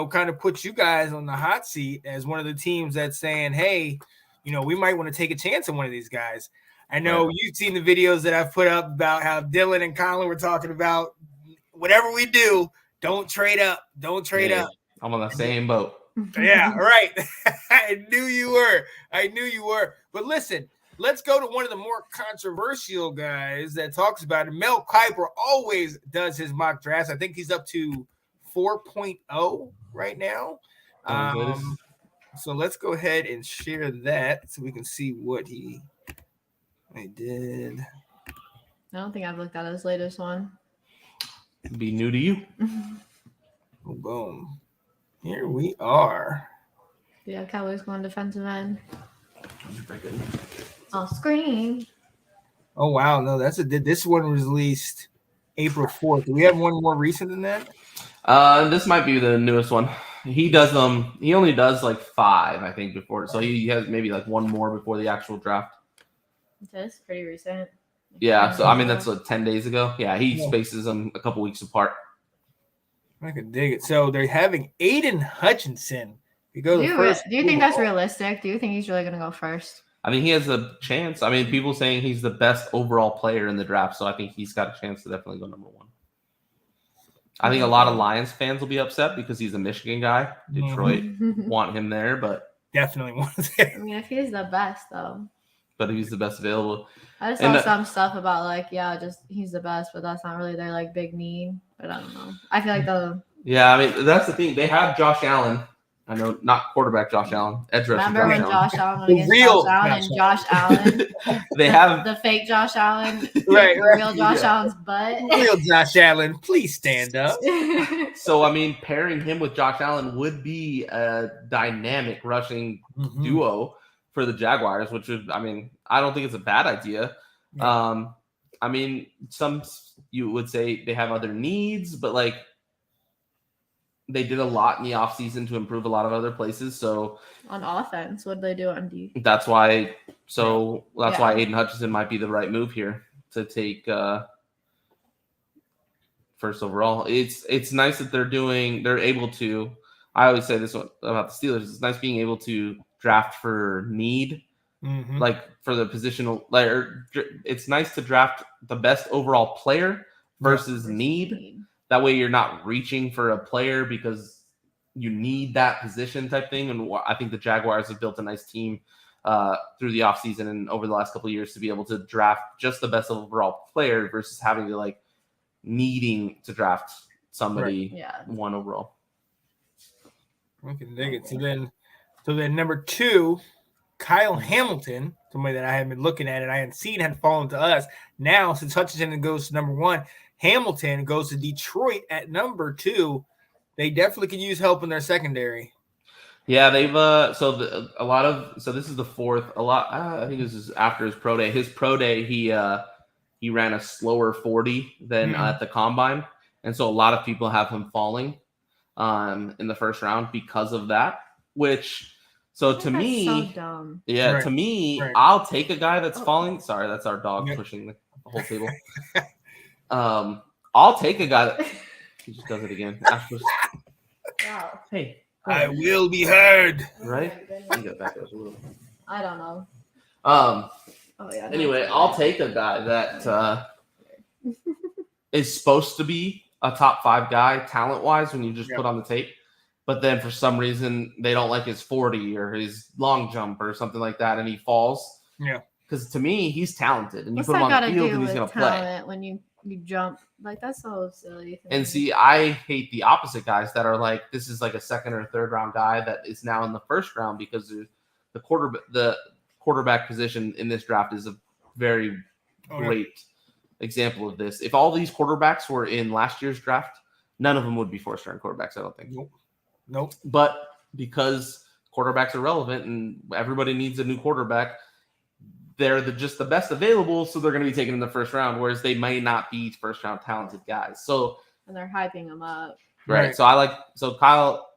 kind of puts you guys on the hot seat as one of the teams that's saying, hey, we might want to take a chance on one of these guys. I know you've seen the videos that I've put up about how Dylan and Colin were talking about whatever we do, don't trade up. Don't trade up. I'm on the same boat. Yeah, right. I knew you were. But listen, let's go to one of the more controversial guys that talks about it. Mel Kiper always does his mock drafts. I think he's up to 4.0 right now. So let's go ahead and share that so we can see what he did. I don't think I've looked at his latest one. It'd be new to you. Boom. Here we are. Yeah, Cowboys going defensive end. Off screen. Oh wow, no, this one was released April 4th. Do we have one more recent than that? This might be the newest one. He does he only does like 5, I think, before. So he has maybe like one more before the actual draft. That's pretty recent. Yeah, so I mean that's 10 days ago. Yeah, he spaces them a couple weeks apart. I could dig it. So they're having Aiden Hutchinson. Do you think that's realistic? Do you think he's really going to go first? I mean, he has a chance. I mean, people saying he's the best overall player in the draft, so I think he's got a chance to definitely go number 1. I think a lot of Lions fans will be upset because he's a Michigan guy. Detroit want him there, but definitely wants him. I mean, if he's the best, though. But he's the best available. I just saw some stuff about just he's the best, but that's not really their big need. But I don't know. I feel like Yeah, I mean that's the thing. They have Josh Allen. I know, not quarterback Josh Allen. Edge rusher. Remember when Josh Allen went against real Josh Allen and Josh Allen? They have the fake Josh Allen. Right. Real Josh Allen's butt. Real Josh Allen, please stand up. So I mean, pairing him with Josh Allen would be a dynamic rushing duo for the Jaguars, which would, I mean, I don't think it's a bad idea. Yeah. I mean, some you would say they have other needs, but they did a lot in the offseason to improve a lot of other places. So on offense, what did they do on D? That's why. So that's why Aiden Hutchinson might be the right move here to take first overall. It's nice that they're able to. I always say this one about the Steelers. It's nice being able to draft for need, for the positional. It's nice to draft the best overall player versus need. That way you're not reaching for a player because you need that position type thing. And I think the Jaguars have built a nice team through the offseason and over the last couple of years to be able to draft just the best overall player versus having to needing to draft somebody one overall. I can dig it. So then number 2, Kyle Hamilton, somebody that I hadn't been looking at and I hadn't seen had fallen to us. Now, since Hutchinson goes to number 1, Hamilton goes to Detroit at number 2. They definitely could use help in their secondary. Yeah, they've so this is the 4th. I think this is after his pro day. His pro day, he ran a slower 40 than at the combine, and so a lot of people have him falling in the first round because of that. Which, so to me, so dumb. Yeah, Right. To me, Right. I'll take a guy that's falling. Sorry, that's our dog pushing the whole table. I'll take a guy that he just does it again. Wow. Hey, I will be heard. right? You get back up a little. I don't know. Anyway, I'll take a guy that is supposed to be a top 5 guy talent-wise when you just put on the tape. But then for some reason, they don't like his 40 or his long jump or something like that, and he falls. Yeah. Because to me, he's talented, and you What's put him that on the got to field, do and he's with going to play. talent when you jump? That's so silly. And see, I hate the opposite guys that are this is a 2nd or 3rd round guy that is now in the 1st round because the quarterback position in this draft is a very great example of this. If all these quarterbacks were in last year's draft, none of them would be 4th-round quarterbacks, I don't think. Nope. But because quarterbacks are relevant and everybody needs a new quarterback, they're just the best available, so they're going to be taken in the 1st round, whereas they may not be 1st-round talented guys. So and they're hyping them up. Right. So Kyle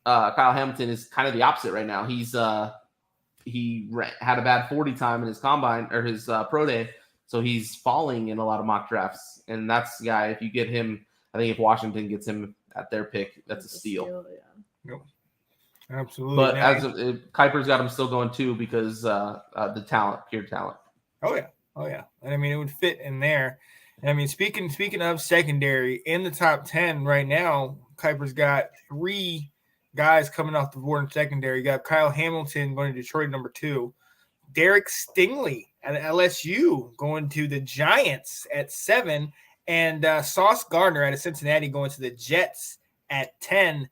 Hamilton is kind of the opposite right now. He had a bad 40 time in his combine or his pro day, so he's falling in a lot of mock drafts. And that's the guy. If you get him, I think if Washington gets him at their pick, that's a steal. Yep. Absolutely. But Kuiper's got him still going too because the talent, pure talent. Oh yeah. And I mean, it would fit in there. And I mean, speaking of secondary, in the top 10 right now, Kuiper's got 3 guys coming off the board in secondary. You got Kyle Hamilton going to Detroit, number 2. Derek Stingley at LSU going to the Giants at 7. And Sauce Gardner out of Cincinnati going to the Jets at 10.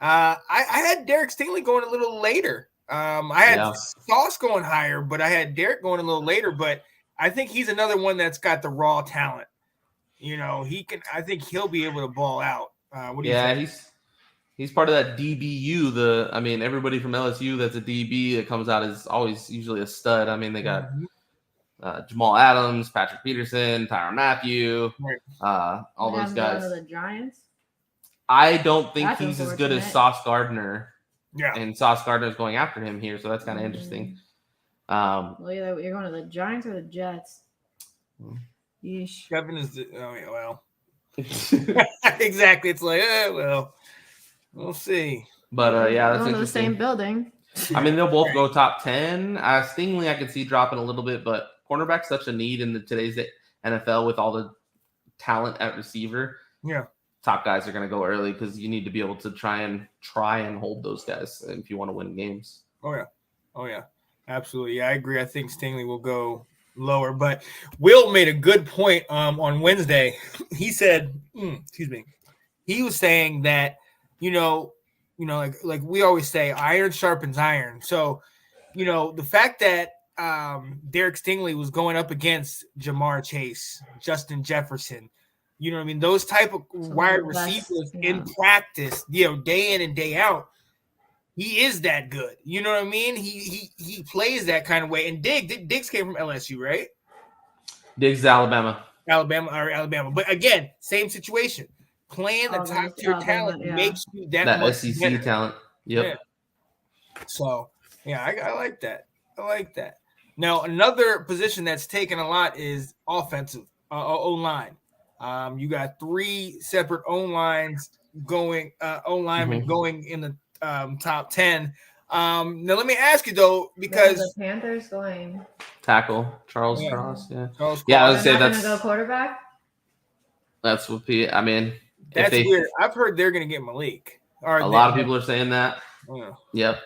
I had Derek Stingley going a little later. I had Sauce going higher, but I had Derek going a little later. But I think he's another one that's got the raw talent. You know, he can. I think he'll be able to ball out. What do you think? He's part of that DBU. Everybody from LSU that's a DB that comes out is always usually a stud. I mean, they got Jamal Adams, Patrick Peterson, Tyrann Mathieu, all those guys. The Giants. I don't think he's as good as Sauce Gardner. Yeah. And Sauce Gardner's going after him here, so that's kind of interesting. Well, you're going to the Giants or the Jets? Yeesh. Kevin is exactly. It's we'll see. But that's going interesting. to the same building. I mean, they'll both go top 10. Stingley, I can see dropping a little bit, but cornerback's such a need in today's NFL with all the talent at receiver. Yeah. Top guys are going to go early because you need to be able to try and hold those guys if you want to win games. Oh yeah, absolutely. Yeah, I agree. I think Stingley will go lower, but Will made a good point on Wednesday. He said, excuse me, he was saying that like we always say, iron sharpens iron. So the fact that Derek Stingley was going up against Jamar Chase, Justin Jefferson, you know what I mean? Those type of wide receivers in practice, day in and day out, he is that good. You know what I mean? He plays that kind of way. And Diggs came from LSU, right? Diggs, Alabama. Alabama. But again, same situation. Playing the top tier talent makes you that much SEC better. talent. Yep. Yeah. So I like that. I like that. Now another position that's taken a lot is offensive O-line. You got 3 separate O-lines going going in the top 10. Now let me ask you though, because the Panthers going tackle Charles Cross. Yeah. Charles Cross. Yeah, I would say that's going to go quarterback. That's what I mean. That's weird. I've heard they're going to get Malik. A lot of people are saying that. Yeah. Yep.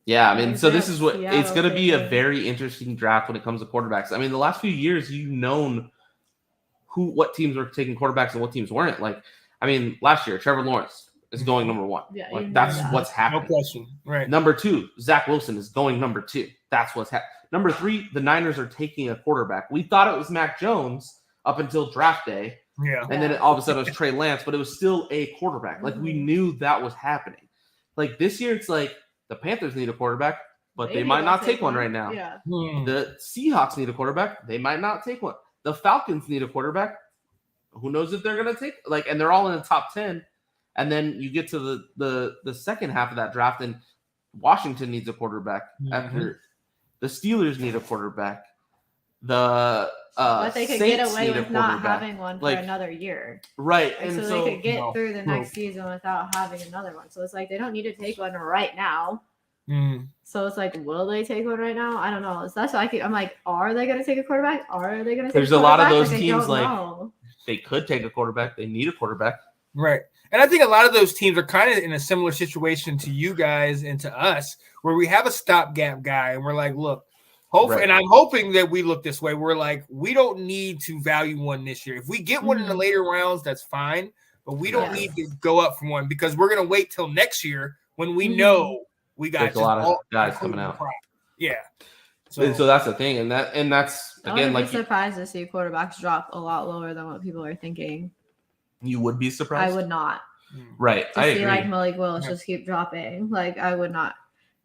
Yeah, I mean, so this is what it's going to be a very interesting draft when it comes to quarterbacks. I mean, the last few years, you've known what teams were taking quarterbacks and what teams weren't. Like, I mean, last year, Trevor Lawrence is going number 1. Yeah, like, that's what's happening. No question. Right. Number 2, Zach Wilson is going number 2. That's what's happening. Number 3, the Niners are taking a quarterback. We thought it was Mac Jones up until draft day. Yeah. And then all of a sudden it was Trey Lance, but it was still a quarterback. Like, we knew that was happening. Like, this year, it's like the Panthers need a quarterback, but they might not take one right now. Yeah. The Seahawks need a quarterback. They might not take one. The Falcons need a quarterback. Who knows if they're going to take, and they're all in the top 10. And then you get to the second half of that draft, and Washington needs a quarterback. After the Steelers need a quarterback. But they could Saints get away with not having one for like, another year. Right. And so they could get through the next season without having another one. So it's like they don't need to take one right now. So it's like, will they take one right now? I don't know. So that's why I'm like, are they going to take a quarterback? Are they going to take There's a quarterback? a lot of those like, teams they could take a quarterback. They need a quarterback. Right. And I think a lot of those teams are kind of in a similar situation to you guys and to us, where we have a stopgap guy and we're like, look, hopefully, and I'm hoping that we look this way. We're like, we don't need to value one this year. If we get one in the later rounds, that's fine. But we don't need to go up for one because we're going to wait till next year when we know we got a lot of guys coming out. Yeah. So that's the thing. And that's, again, I would be surprised to see quarterbacks drop a lot lower than what people are thinking. You would be surprised? I would not. Right. To see like Malik Willis just keep dropping. Like, I would not.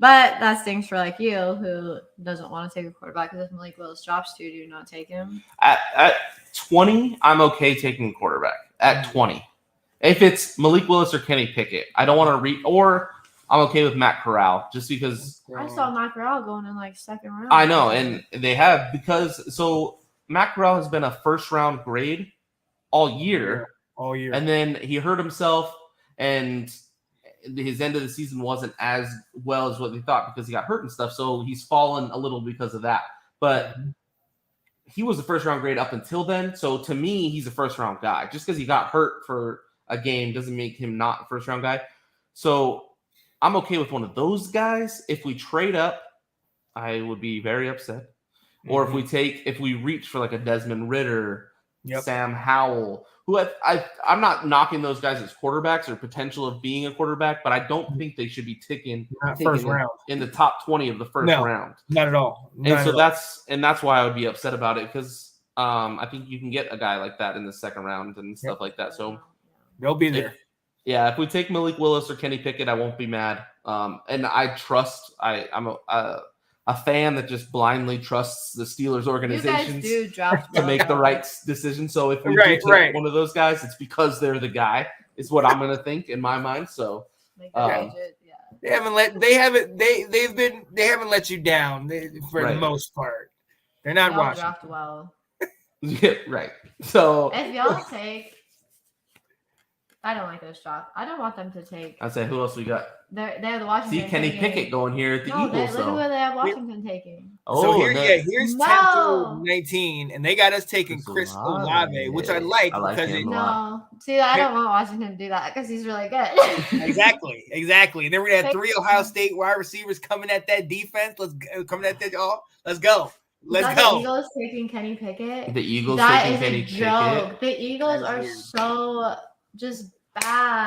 But that stings for like you, who doesn't want to take a quarterback, because if Malik Willis drops to, do you not take him? At 20, I'm okay taking a quarterback. At 20. If it's Malik Willis or Kenny Pickett, I don't want to or I'm okay with Matt Corral, just because I saw Matt Corral going in like second round. I know, and they have, so Matt Corral has been a first round grade all year. All year. And then he hurt himself, and his end of the season wasn't as well as what they thought because he got hurt and stuff. So he's fallen a little because of that. But he was a first round grade up until then. So to me, he's a first round guy. Just because he got hurt for a game doesn't make him not a first round guy. So I'm okay with one of those guys. If we trade up, I would be very upset. Or if we reach for like a Desmond Ridder, Sam Howell, who I'm not knocking those guys as quarterbacks or potential of being a quarterback, but I don't think they should be taken first round in the top 20 of the first round. Not at all. That's why I would be upset about it, because I think you can get a guy like that in the second round and stuff like that. So they'll be there. If we take Malik Willis or Kenny Pickett, I won't be mad. And I trust. I'm a fan that just blindly trusts the Steelers organizations to make the right decision. So if we do take one of those guys, it's because they're the guy. Is what I'm going to think in my mind. So they haven't let you down for the most part. They're not watching. Draft well. Yeah, right. So if y'all take I don't like this draft. I don't want them to take. I'd say who else we got? They have the Washington. See Kenny taking. Pickett going here at the No, Eagles. look at what they have Washington taking. So Oh, here's 10 through 19, and they got us taking Chris Olave. Olave, which I like because him a it. lot. No, see, I don't want Washington to do that because he's really good. Exactly. And then we're gonna have 3 Ohio State wide receivers coming at that defense. Let's go. The Eagles taking Kenny Pickett. The Eagles that taking is Kenny a joke. Pickett. The Eagles are so just bad.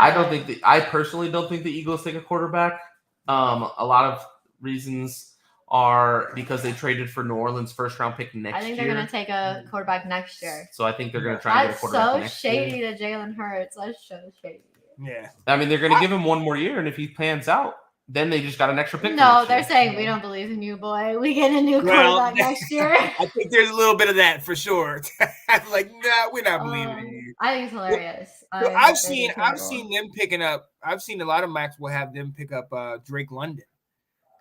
I personally don't think the Eagles take a quarterback. A lot of reasons are because they traded for New Orleans first round pick next year. I think they're going to take a quarterback next year. So I think they're going to try and get a quarterback next year. That's so shady to Jalen Hurts. That's so shady. Yeah. I mean, they're going to give him one more year, and if he pans out, then they just got an extra pick. No, they're saying we don't believe in you, boy. We get a new quarterback next year. I think there's a little bit of that for sure. Like, nah, we're not believing in you. I think it's hilarious. I've seen them picking up. I've seen a lot of Macs will have them pick up Drake London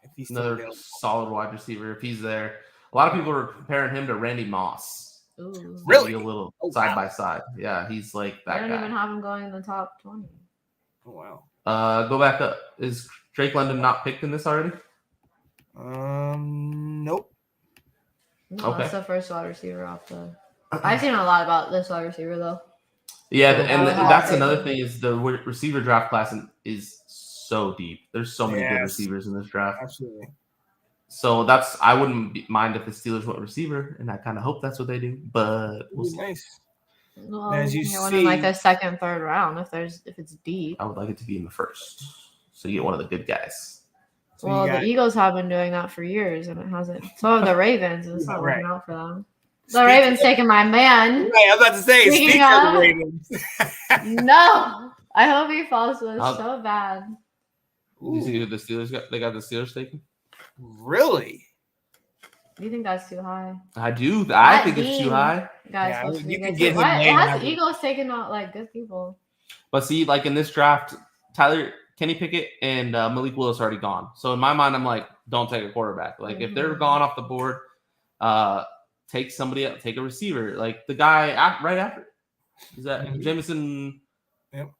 if he's still another solid wide receiver if he's there. A lot of people are comparing him to Randy Moss. Ooh. Really? A little side by side. Yeah, he's like that guy. I don't even have him going in the top 20. Oh wow. Go back up. Is Drake London not picked in this already? Nope. No, Okay. That's the first wide receiver off the. I've seen a lot about this wide receiver though. Yeah, So and that's another thing is the receiver draft class is so deep. There's so many good receivers in this draft. Absolutely. So I wouldn't mind if the Steelers went receiver, and I kind of hope that's what they do. But we'll see. Nice. Well, As you want see, in like a second, third round if it's deep. I would like it to be in the first, so you get one of the good guys. So well, the Eagles have been doing that for years, and it hasn't. So have the Ravens, and it's not working out for them. The Ravens taking my man. Right, I was about to say, speaking of the Ravens. No, I hope he falls to us so bad. You see who the Steelers got? They got the Steelers taken. Really? Do you think that's too high? I do. I think it's too high. Guys, you can get him. It has the Eagles taking out like good people. But see, like in this draft, Kenny Pickett and Malik Willis are already gone. So in my mind, I'm like, don't take a quarterback. Like if they're gone off the board, take somebody else. Take a receiver. Like the guy right after. Is that Jameson? Yep.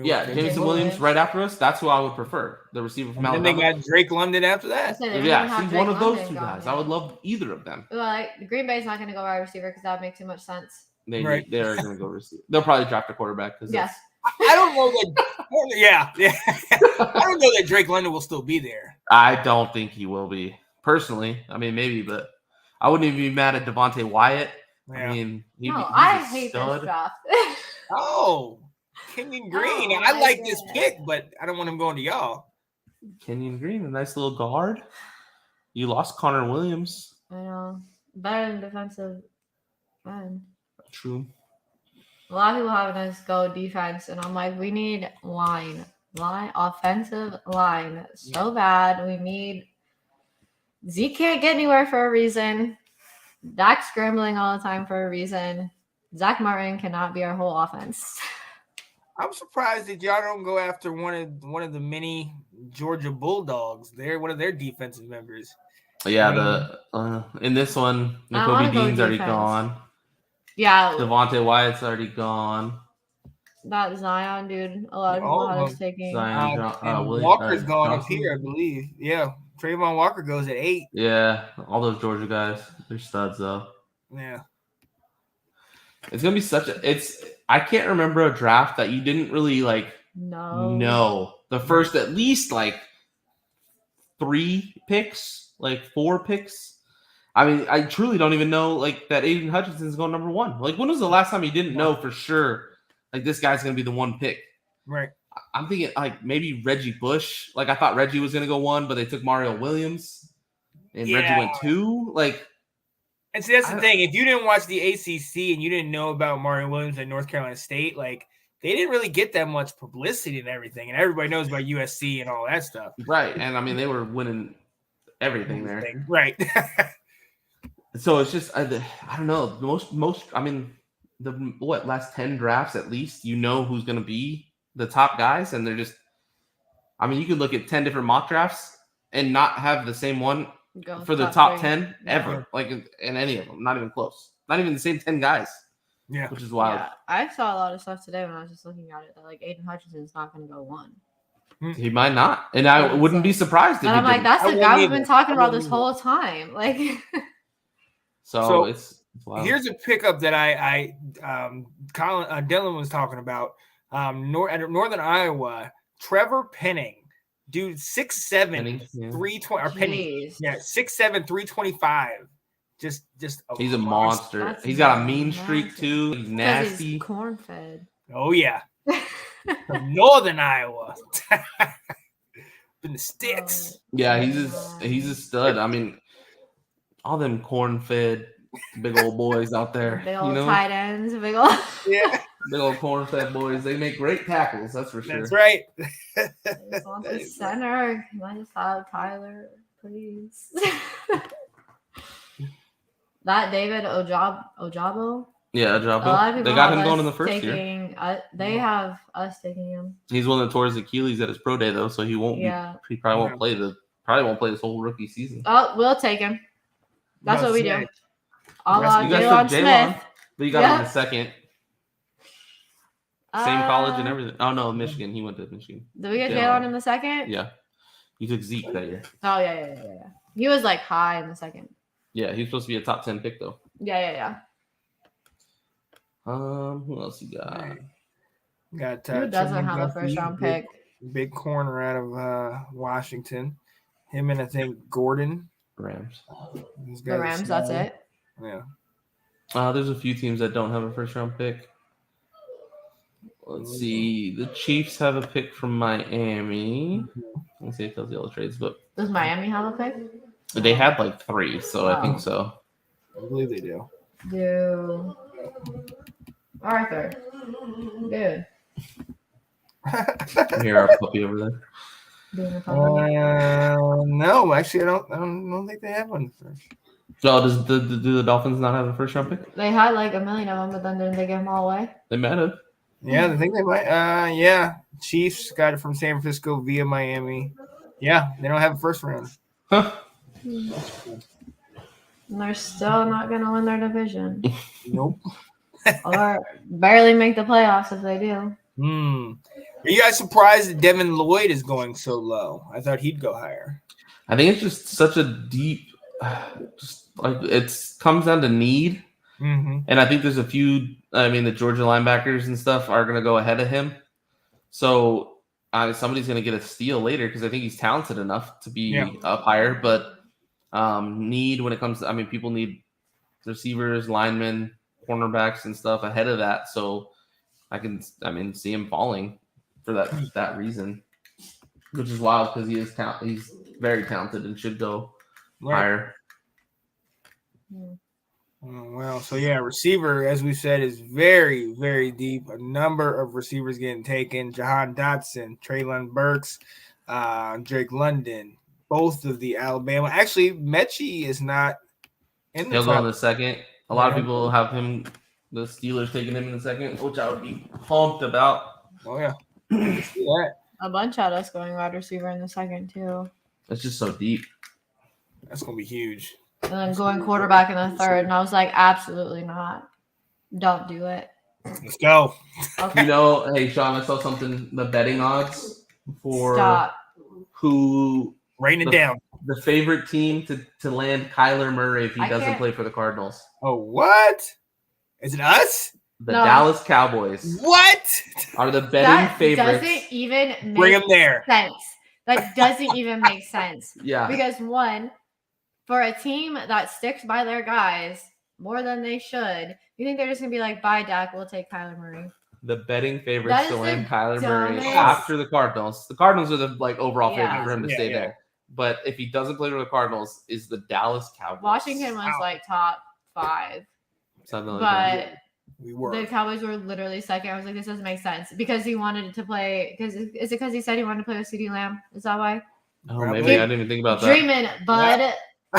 Yeah, Jameson Williams right after us. That's who I would prefer. The receiver from Alabama. And then they got Drake London after that. Yeah, he's one of those two guys. I would love either of them. Well, like Green Bay's not going to go wide receiver because that would make too much sense. They're going to go receiver. They'll probably draft a quarterback because yes. I don't know that. Yeah. I don't know that Drake London will still be there. I don't think he will be personally. I mean, maybe, but I wouldn't even be mad at Devontae Wyatt. Yeah. I mean, I hate this draft. Oh. Kenyon Green. I like this pick, but I don't want him going to y'all. Kenyon Green, a nice little guard. You lost Connor Williams. I know. Better than defensive end. True. A lot of people having us go defense, and I'm like, we need offensive line so bad. We need Zeke can't get anywhere for a reason. Dak's scrambling all the time for a reason. Zach Martin cannot be our whole offense. I'm surprised that y'all don't go after one of the many Georgia Bulldogs. They're one of their defensive members. Yeah, in this one, Nakobe Dean's already gone. Yeah, Devontae Wyatt's already gone. That Zion dude, a lot of people had us taking. Zion, Walker's gone up here, I believe. Yeah, Trayvon Walker goes at 8. Yeah, all those Georgia guys, they're studs though. Yeah, it's gonna be I can't remember a draft that you didn't really like. No, the first at least like 3 picks, like 4 picks. I mean, I truly don't even know like that Aiden Hutchinson's going number 1. Like, when was the last time you didn't know for sure like this guy's gonna be the 1 pick? Right. I'm thinking like maybe Reggie Bush. Like I thought Reggie was gonna go 1, but they took Mario Williams, and Reggie went 2. Like. And see, that's the thing. If you didn't watch the ACC and you didn't know about Mario Williams at North Carolina State, like they didn't really get that much publicity and everything. And everybody knows about USC and all that stuff. Right. And I mean, they were winning everything there. Right. So it's just, I don't know. Most, I mean, last 10 drafts at least, you know who's going to be the top guys. And they're just, I mean, you could look at 10 different mock drafts and not have the same one. For the top 10 ever, like in any of them, not even close, not even the same 10 guys. Yeah. Which is wild. Yeah, I saw a lot of stuff today when I was just looking at it that like Aiden Hutchinson's not going to go 1. He might not, and I wouldn't be surprised if and he I'm like, didn't. that's the guy we've been talking about this either. whole time. Like, so it's wild. Here's a pickup that Dylan was talking about. Northern Iowa, Trevor Penning, dude, 6'7", Penning, 320 or Penning, 6'7", 325. Just he's a monster. He's got a mean streak too. He's nasty. He's corn-fed. Oh yeah. From Northern Iowa. In the sticks. Yeah, he's a stud. I mean, all them corn-fed big old boys out there. Big old tight ends, big old big old corn-fed boys. They make great tackles, that's for sure. That's right. Just want the center. Can I just have Tyler, please? That David Ojabo. Yeah, Ojabo. A lot of people they got him going in the first year. They have us taking him. He's one that tore his Achilles at his pro day though, so he won't. Yeah. He probably won't play this whole rookie season. Oh, we'll take him. That's what we do. All you guys took Smith. But you got him in the second. Same college and everything. Oh no, Michigan. He went to Michigan. Did we get Jalen in the second? Yeah. You took Zeke that year. Oh yeah. He was like high in the second. Yeah, he was supposed to be a top 10 pick though. Yeah. Who else you got? Got who doesn't have a first round pick? Big corner out of Washington. Him and I think Gordon. Rams. The Rams, that's it. Yeah. There's a few teams that don't have a first round pick. Let's see. The Chiefs have a pick from Miami. Let's see if those yellow trades, but does Miami have a pick? They had like 3, so I think so. I believe they do. Do Arthur. Dude. Here, our puppy over there. No, actually, I don't think they have one first. So do the Dolphins not have a first round pick? They had like 1 million of them, but then didn't they give them all away? They might have. Yeah, I think they might. Yeah. Chiefs got it from San Francisco via Miami. Yeah, they don't have a first round. Huh. And they're still not going to win their division. Nope. Or barely make the playoffs if they do. Are you guys surprised that Devin Lloyd is going so low? I thought he'd go higher. I think it's just such a deep, just like it comes down to need. And I think there's a few, the Georgia linebackers and stuff are going to go ahead of him. So somebody's going to get a steal later because I think he's talented enough to be up higher. But need when it comes to, people need receivers, linemen, cornerbacks and stuff ahead of that. So I can, see him falling for that reason, which is wild because he's very talented and should go higher. Well, so receiver, as we said, is very, very deep. A number of receivers getting taken. Jahan Dotson, Treylon Burks, Drake London, both of the Alabama. Actually, Mechie is not in the He'll go in the second. A lot of people have him, the Steelers taking him in the second, which I would be pumped about. Oh, yeah. See that. A bunch had us going wide receiver in the second, too. It's just so deep. That's going to be huge. And then going quarterback in the third, and I was like, absolutely not. Don't do it. Let's go. Okay. Hey, Sean, I saw something, the betting odds for who Rain it down. The favorite team to land Kyler Murray if he doesn't play for the Cardinals. Oh, what? Is it us? The Dallas Cowboys. What? Are the betting favorites. Doesn't even bring them there. Sense. That doesn't even make sense. Yeah. Because one, for a team that sticks by their guys more than they should, you think they're just gonna be like, bye, Dak, we'll take Kyler Murray. The betting favorites to land Kyler Murray dumbest. after the Cardinals. The Cardinals are the overall favorite for him to stay there. But if he doesn't play for the Cardinals, is the Dallas Cowboys. Washington was like top 5. Something like that. We were. The Cowboys were literally second. I was like, this doesn't make sense because he wanted to play. Is it because he said he wanted to play with CeeDee Lamb? Is that why? Oh, maybe I didn't even think about that. Dreaming, but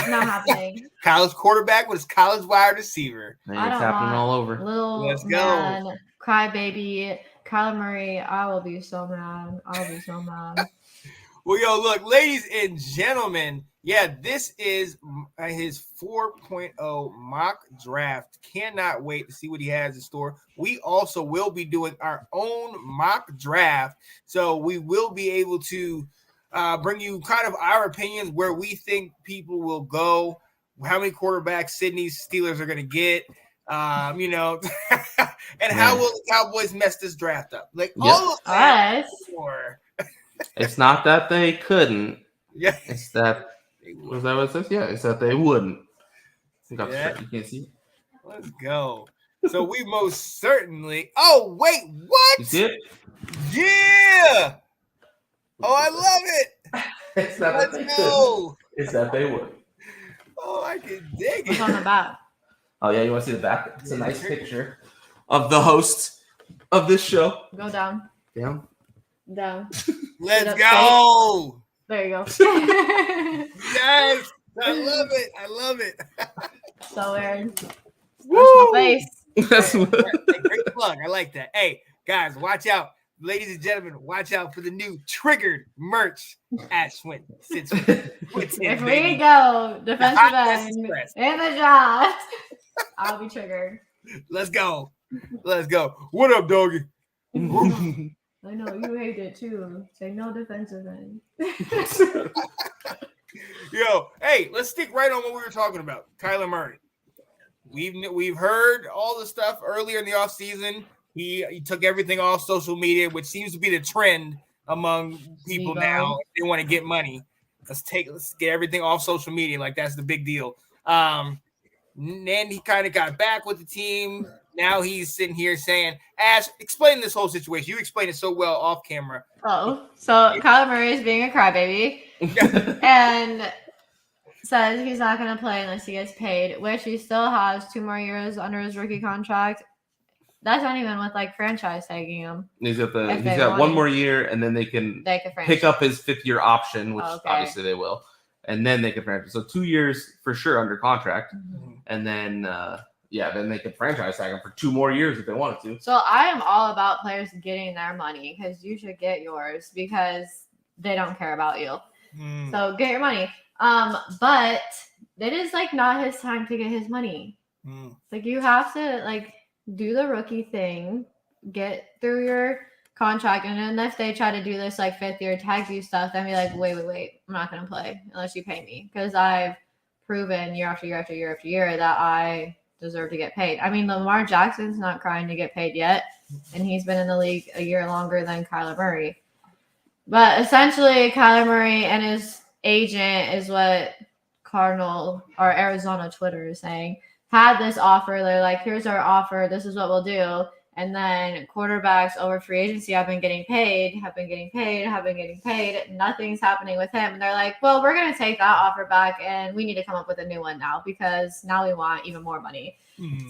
not happening. College quarterback with his college wide receiver. It's happening all over. Let's go. Crybaby, Kyler Murray. I will be so mad. I'll be so mad. Well, look, ladies and gentlemen, Yeah, this is his 4.0 mock draft. Cannot wait to see what he has in store. We also will be doing our own mock draft. So we will be able to bring you kind of our opinions where we think people will go, how many quarterbacks Sydney's Steelers are going to get, and how will the Cowboys mess this draft up? Like all of that. It's not that they couldn't. Yeah. It's that. Was that what it says? Yeah, it's that they wouldn't. You can't see it. Let's go. So we most certainly. Oh wait, what? You see it? Yeah. Oh, I love it. It's not Let's that they go. couldn't. It's that they would. Oh, I can dig it. What's on the back? Oh yeah, you want to see the back? It's a nice picture of the host of this show. Go down. Down. Down. Let's go. There you go. Yes. I love it. I love it. So weird. Woo! My face. That's Great plug. I like that. Hey, guys, watch out. Ladies and gentlemen, watch out for the new Triggered merch at Swinton. If we go defensive end in the draft, I'll be triggered. Let's go. Let's go. What up, doggy? I know you hate it too. Say no defensive end. Yo, hey, let's stick right on what we were talking about. Kyler Murray. We've heard all the stuff earlier in the offseason. He took everything off social media, which seems to be the trend among people now. If they want to get money, let's get everything off social media. Like that's the big deal. Then he kind of got back with the team. Now he's sitting here saying, Ash, explain this whole situation. You explained it so well off camera. Oh, so Kyler Murray is being a crybaby and says he's not going to play unless he gets paid, which he still has 2 more years under his rookie contract. That's not even with like franchise tagging him. He's got 1 more year, and then they can pick up his 5th-year option, which obviously they will, and then they can franchise. So 2 years for sure under contract, and then then they could franchise tag him for 2 more years if they wanted to. So I am all about players getting their money because you should get yours because they don't care about you. So get your money. But it is like not his time to get his money. Like you have to like do the rookie thing, get through your contract, and then if they try to do this like 5th year tag you stuff, then be like, wait, I'm not gonna play unless you pay me because I've proven year after year after year after year that I deserve to get paid. I mean, Lamar Jackson's not crying to get paid yet, and he's been in the league a year longer than Kyler Murray. But essentially, Kyler Murray and his agent is what Cardinal or Arizona Twitter is saying. Had this offer, they're like, here's our offer, this is what we'll do. And then quarterbacks over free agency have been getting paid. Nothing's happening with him. And they're like, well, we're going to take that offer back and we need to come up with a new one now because now we want even more money.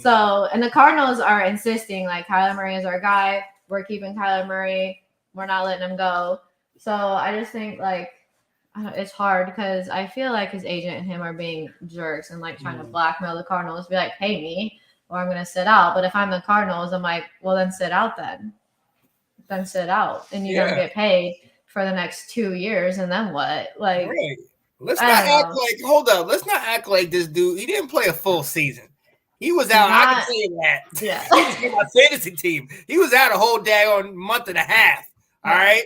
So, and the Cardinals are insisting like Kyler Murray is our guy. We're keeping Kyler Murray. We're not letting him go. So I just think like, it's hard because I feel like his agent and him are being jerks and like trying to blackmail the Cardinals, be like, pay me or I'm going to sit out. But if I'm the Cardinals, I'm like, well, then sit out then. Then sit out and you don't get paid for the next 2 years. And then what? Like, let's not act like, hold up. Let's not act like this dude, he didn't play a full season. He was out. I can say that. Yeah. He was in my fantasy team. He was out a whole daggone month and a half. All right.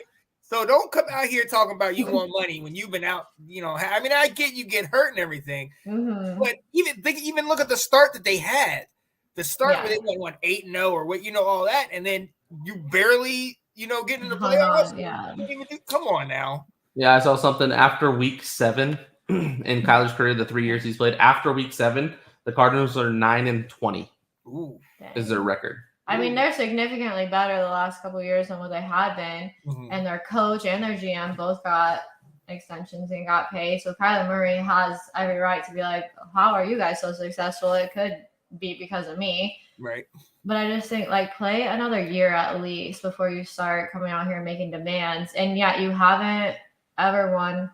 So don't come out here talking about you want money when you've been out, I mean, I get you get hurt and everything, but even look at the start that they had. The start where they went 8-0 or what, all that, and then you barely, get in the playoffs. Come on now. Yeah, I saw something after week 7 in Kyler's career, the 3 years he's played. After week 7, the Cardinals are 9-20. Ooh, is their record. I mean, they're significantly better the last couple of years than what they had been. And their coach and their GM both got extensions and got paid. So Kyler Murray has every right to be like, how are you guys so successful? It could be because of me. Right. But I just think, like, play another year at least before you start coming out here making demands. And, yeah, you haven't ever won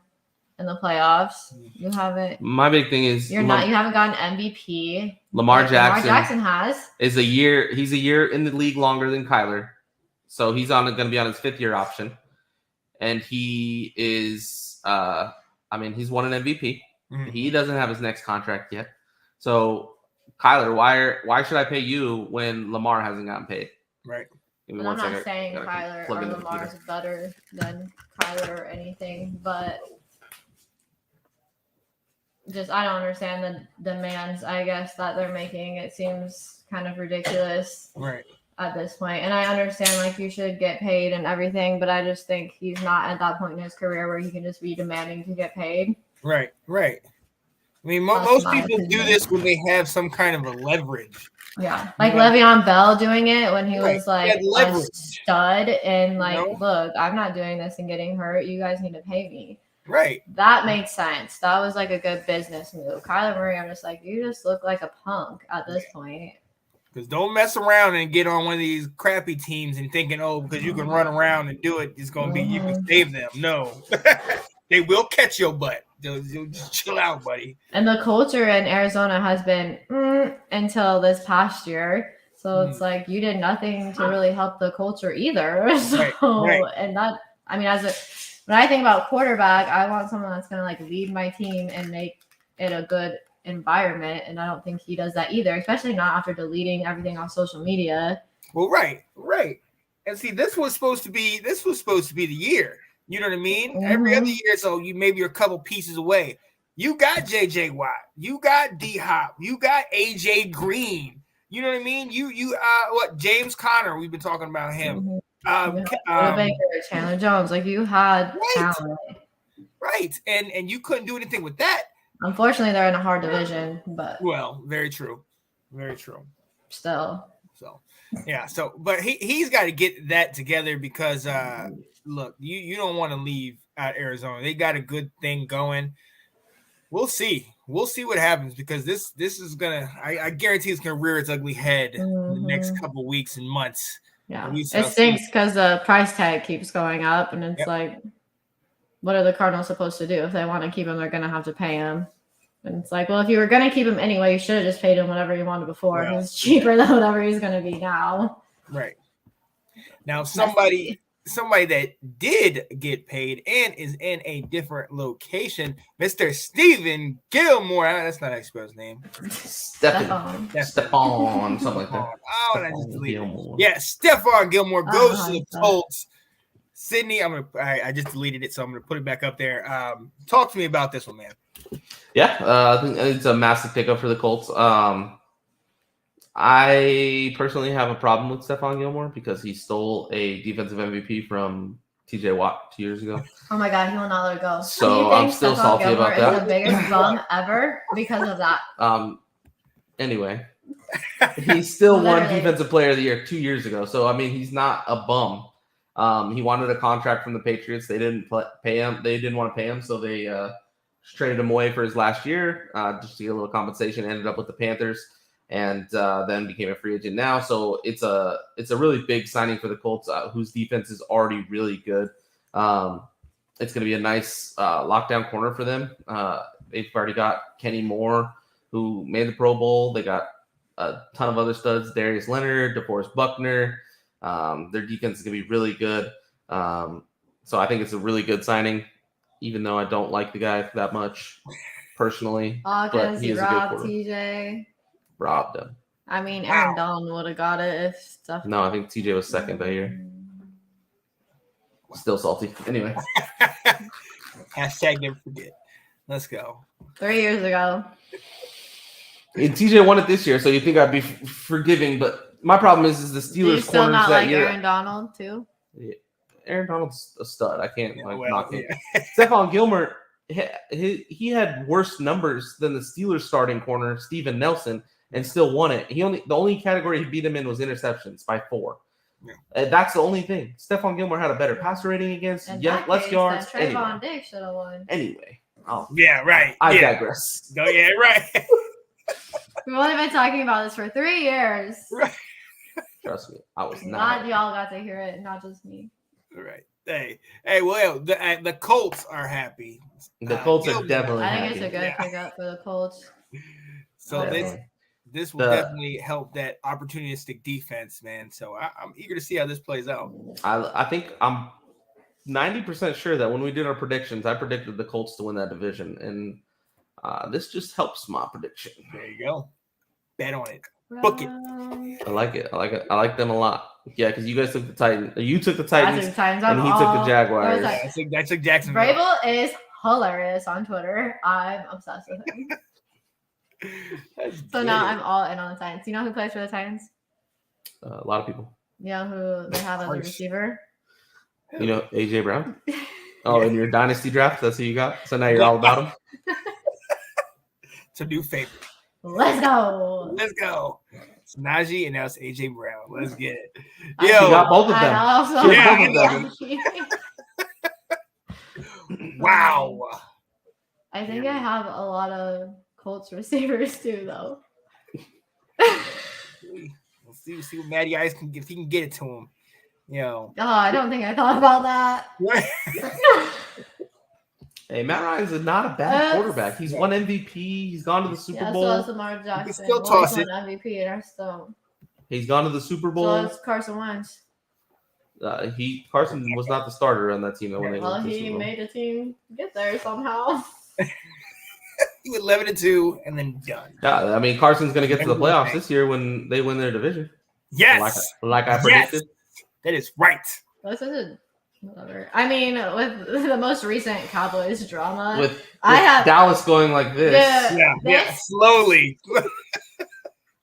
in the playoffs. You haven't. My big thing is you haven't gotten MVP. Lamar Jackson has. He's a year in the league longer than Kyler. So he's going to be on his 5th year option. And he is I I mean, he's won an MVP. Mm-hmm. He doesn't have his next contract yet. So, Kyler, why should I pay you when Lamar hasn't gotten paid? Right. And I'm not saying Kyler or Lamar is better than Kyler or anything, but just I don't understand the demands, I guess, that they're making. It seems kind of ridiculous. Right. At this point. And I understand like you should get paid and everything, but I just think he's not at that point in his career where he can just be demanding to get paid. Right. I mean, most people do this when they have some kind of a leverage. Yeah. Like Le'Veon Bell doing it when he was like a stud and like, look, I'm not doing this and getting hurt. You guys need to pay me. Right. That makes sense. That was like a good business move. Kyler Murray, I'm just like, you just look like a punk at this point. Because don't mess around and get on one of these crappy teams and thinking, because you can run around and do it, it's going to be, you can save them. No. They will catch your butt. They'll just chill out, buddy. And the culture in Arizona has been until this past year. So it's like you did nothing to really help the culture either. So, and that, I mean, when I think about quarterback, I want someone that's going to like lead my team and make it a good environment, and I don't think he does that either, especially not after deleting everything on social media. Well, right. And see, this was supposed to be the year. You know what I mean? Mm-hmm. Every other year, so you're a couple pieces away. You got JJ Watt, you got D Hop, you got AJ Green. You know what I mean? You James Conner, we've been talking about him. Baker, Chandler Jones, like you had talent. Right. And you couldn't do anything with that. Unfortunately, they're in a hard division, but very true. Still. So, yeah. So, but he's got to get that together because look, you don't want to leave at Arizona. They got a good thing going. We'll see what happens because this is gonna. I guarantee it's gonna rear its ugly head in the next couple weeks and months. Yeah, it stinks because the price tag keeps going up, and it's like, what are the Cardinals supposed to do if they want to keep him? They're gonna have to pay him. And it's like, well, if you were going to keep him anyway, you should have just paid him whatever you wanted before. Well, it's cheaper than whatever he's going to be now. Right. Now, somebody that did get paid and is in a different location, Mr. Stephen Gilmore. That's not how you spell his name. Stephon, something like that. Oh, and I just deleted it. Yeah, Stephon Gilmore goes to the Colts. Sydney, I just deleted it, so I'm going to put it back up there. Talk to me about this one, man. Yeah, I think it's a massive pickup for the Colts. I personally have a problem with Stephon Gilmore because he stole a defensive MVP from TJ Watt 2 years ago. Oh my God, he will not let it go. So I'm still salty about that. Is the biggest bum ever because of that. Anyway, he still won Defensive Player of the Year 2 years ago. So I mean, he's not a bum. He wanted a contract from the Patriots. They didn't pay him. They didn't want to pay him, so they traded him away for his last year just to get a little compensation. Ended up with the Panthers, and then became a free agent now. So it's a really big signing for the Colts, whose defense is already really good. It's going to be a nice lockdown corner for them. They've already got Kenny Moore, who made the Pro Bowl. They got a ton of other studs: Darius Leonard, DeForest Buckner. Their defense is going to be really good. So I think it's a really good signing, even though I don't like the guy that much personally. But he is a good quarterback. TJ. Robbed him. I mean, Aaron Donald would have got it if stuff. No, I think TJ was second that year. Still salty. Anyway. Hashtag never forget. Let's go. 3 years ago. And TJ won it this year, so you think I'd be forgiving, but my problem is the Steelers still corners not that like year. Aaron Donald too. Yeah. Aaron Donald's a stud. I can't knock him. Stephon Gilmore, he had worse numbers than the Steelers starting corner, Steven Nelson, and still won it. The only category he beat him in was interceptions by 4. Yeah. That's the only thing. Stephon Gilmore had a better passer rating against, less yards. Trayvon Diggs should have won. Anyway. Yeah, right. I digress. Oh, yeah, right. We've only been talking about this for 3 years. Right. Trust me, I was not. Glad y'all got to hear it, not just me. Right. Hey, well, the Colts are happy. The Colts are definitely happy. I think it's a good pickup for the Colts. So this will definitely help that opportunistic defense, man. So I'm eager to see how this plays out. I think I'm 90% sure that when we did our predictions, I predicted the Colts to win that division, and this just helps my prediction. There you go. Bet on it. Book it. I like it. I like them a lot. Yeah, because you guys took the Titans. You took the Titans, and he took the Jaguars. I took Jacksonville. Vrabel is hilarious on Twitter. I'm obsessed with him. So now I'm all in on the Titans. You know who plays for the Titans? A lot of people. You know who they have as a receiver? You know AJ Brown. Oh, in your dynasty draft, that's who you got. So now you're all about him. It's a new favorite. Let's go. Let's go. It's Najee and now it's AJ Brown. Let's get it. Yo, she got both of them. Wow. I think I have a lot of Colts receivers too, though. We'll see what Matty Ice can get if he can get it to him. Oh, I don't think I thought about that. Hey, Matt Ryan's not a bad quarterback. He's won MVP. He's gone to the Super Bowl. So is Lamar Jackson. He still toss it. MVP in our stone. He's gone to the Super Bowl. So it's Carson Wentz. Carson was not the starter on that team. He made the team get there somehow. He went 11-2 and then done. Yeah, I mean Carson's going to get to the playoffs this year when they win their division. Yes, like I predicted. That is right. This isn't whatever. I mean, with the most recent Cowboys drama, with I have Dallas going like this. Yeah, slowly.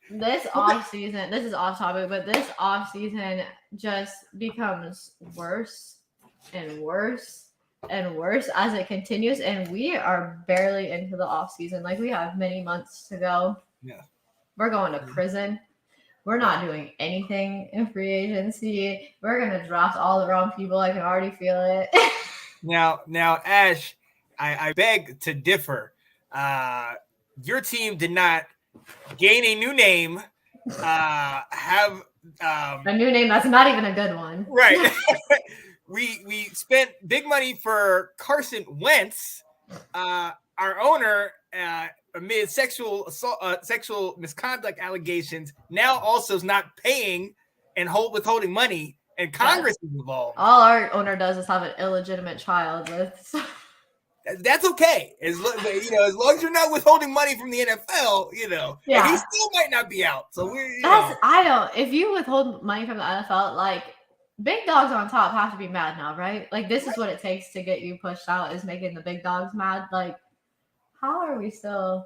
This off season, this is off topic, but this off season just becomes worse and worse and worse as it continues, and we are barely into the off season. Like, we have many months to go. Yeah, we're going to prison. We're not doing anything in free agency. We're gonna draft all the wrong people. I can already feel it. Now, Ash, I beg to differ. Your team did not gain a new name. Have a new name that's not even a good one. Right. we spent big money for Carson Wentz. Our owner, amid sexual assault, sexual misconduct allegations, now also is not paying and withholding money, and Congress is involved. All our owner does is have an illegitimate child with. That's okay, as long as you're not withholding money from the NFL, Yeah, and he still might not be out. So if you withhold money from the NFL, like, big dogs on top have to be mad now, right? Like, this is what it takes to get you pushed out, is making the big dogs mad. Like, how are we still?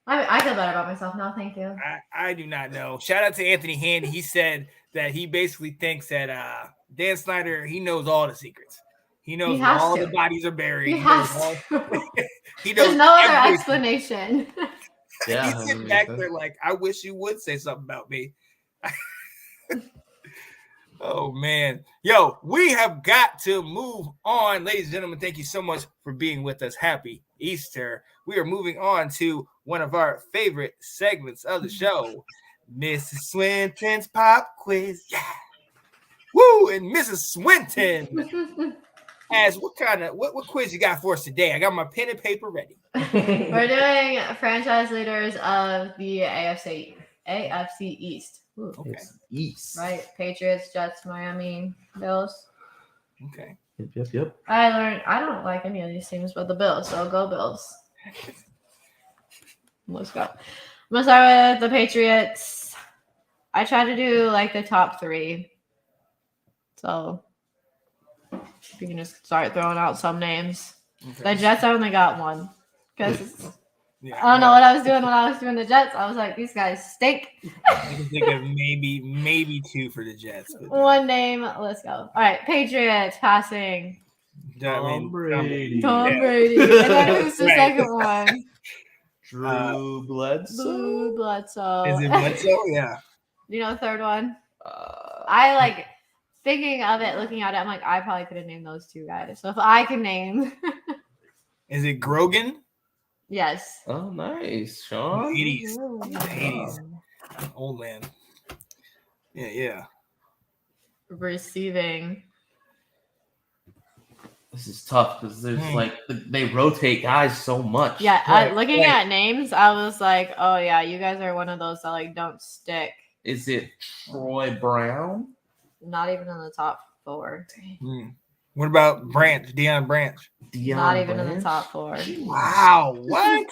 I feel better about myself now. Thank you. I do not know. Shout out to Anthony Handy. He said that he basically thinks that Dan Snyder, he knows all the secrets. He knows where all the bodies are buried. He has to. There's no other explanation. Yeah, he's sitting back there like, I wish you would say something about me. Oh, man. Yo, we have got to move on. Ladies and gentlemen, thank you so much for being with us. Happy Easter. We are moving on to one of our favorite segments of the show, Mrs. Swinton's Pop Quiz. Yeah. Woo! And Mrs. Swinton, what quiz you got for us today? I got my pen and paper ready. We're doing franchise leaders of the AFC East. Ooh, okay. East. Right. Patriots, Jets, Miami, Bills. Okay. Yep. I learned I don't like any of these teams but the Bills, so go Bills. Let's go. I'm gonna start with the Patriots. I try to do like the top 3. So you can just start throwing out some names. Okay. The Jets, I only got one. Because I don't know what I was doing when I was doing the Jets. I was like, these guys stink. I can think of maybe 2 for the Jets. One name. Let's go. All right. Patriots passing. Tom Brady. Tom Brady. And then who's the second one? Drew Bledsoe. Is it Bledsoe? Yeah. You know the third one? I like thinking of it, looking at it. I'm like, I probably could have named those 2 guys. So if I can name. Is it Grogan? Yes. Oh, nice, Sean. 80s. Old man. Yeah. Receiving. This is tough because there's they rotate guys so much. Yeah, looking at names, I was like, oh yeah, you guys are one of those that like don't stick. Is it Troy Brown? Not even in the top 4. What about Branch? Deion Branch? Not even in the top 4. Wow, what?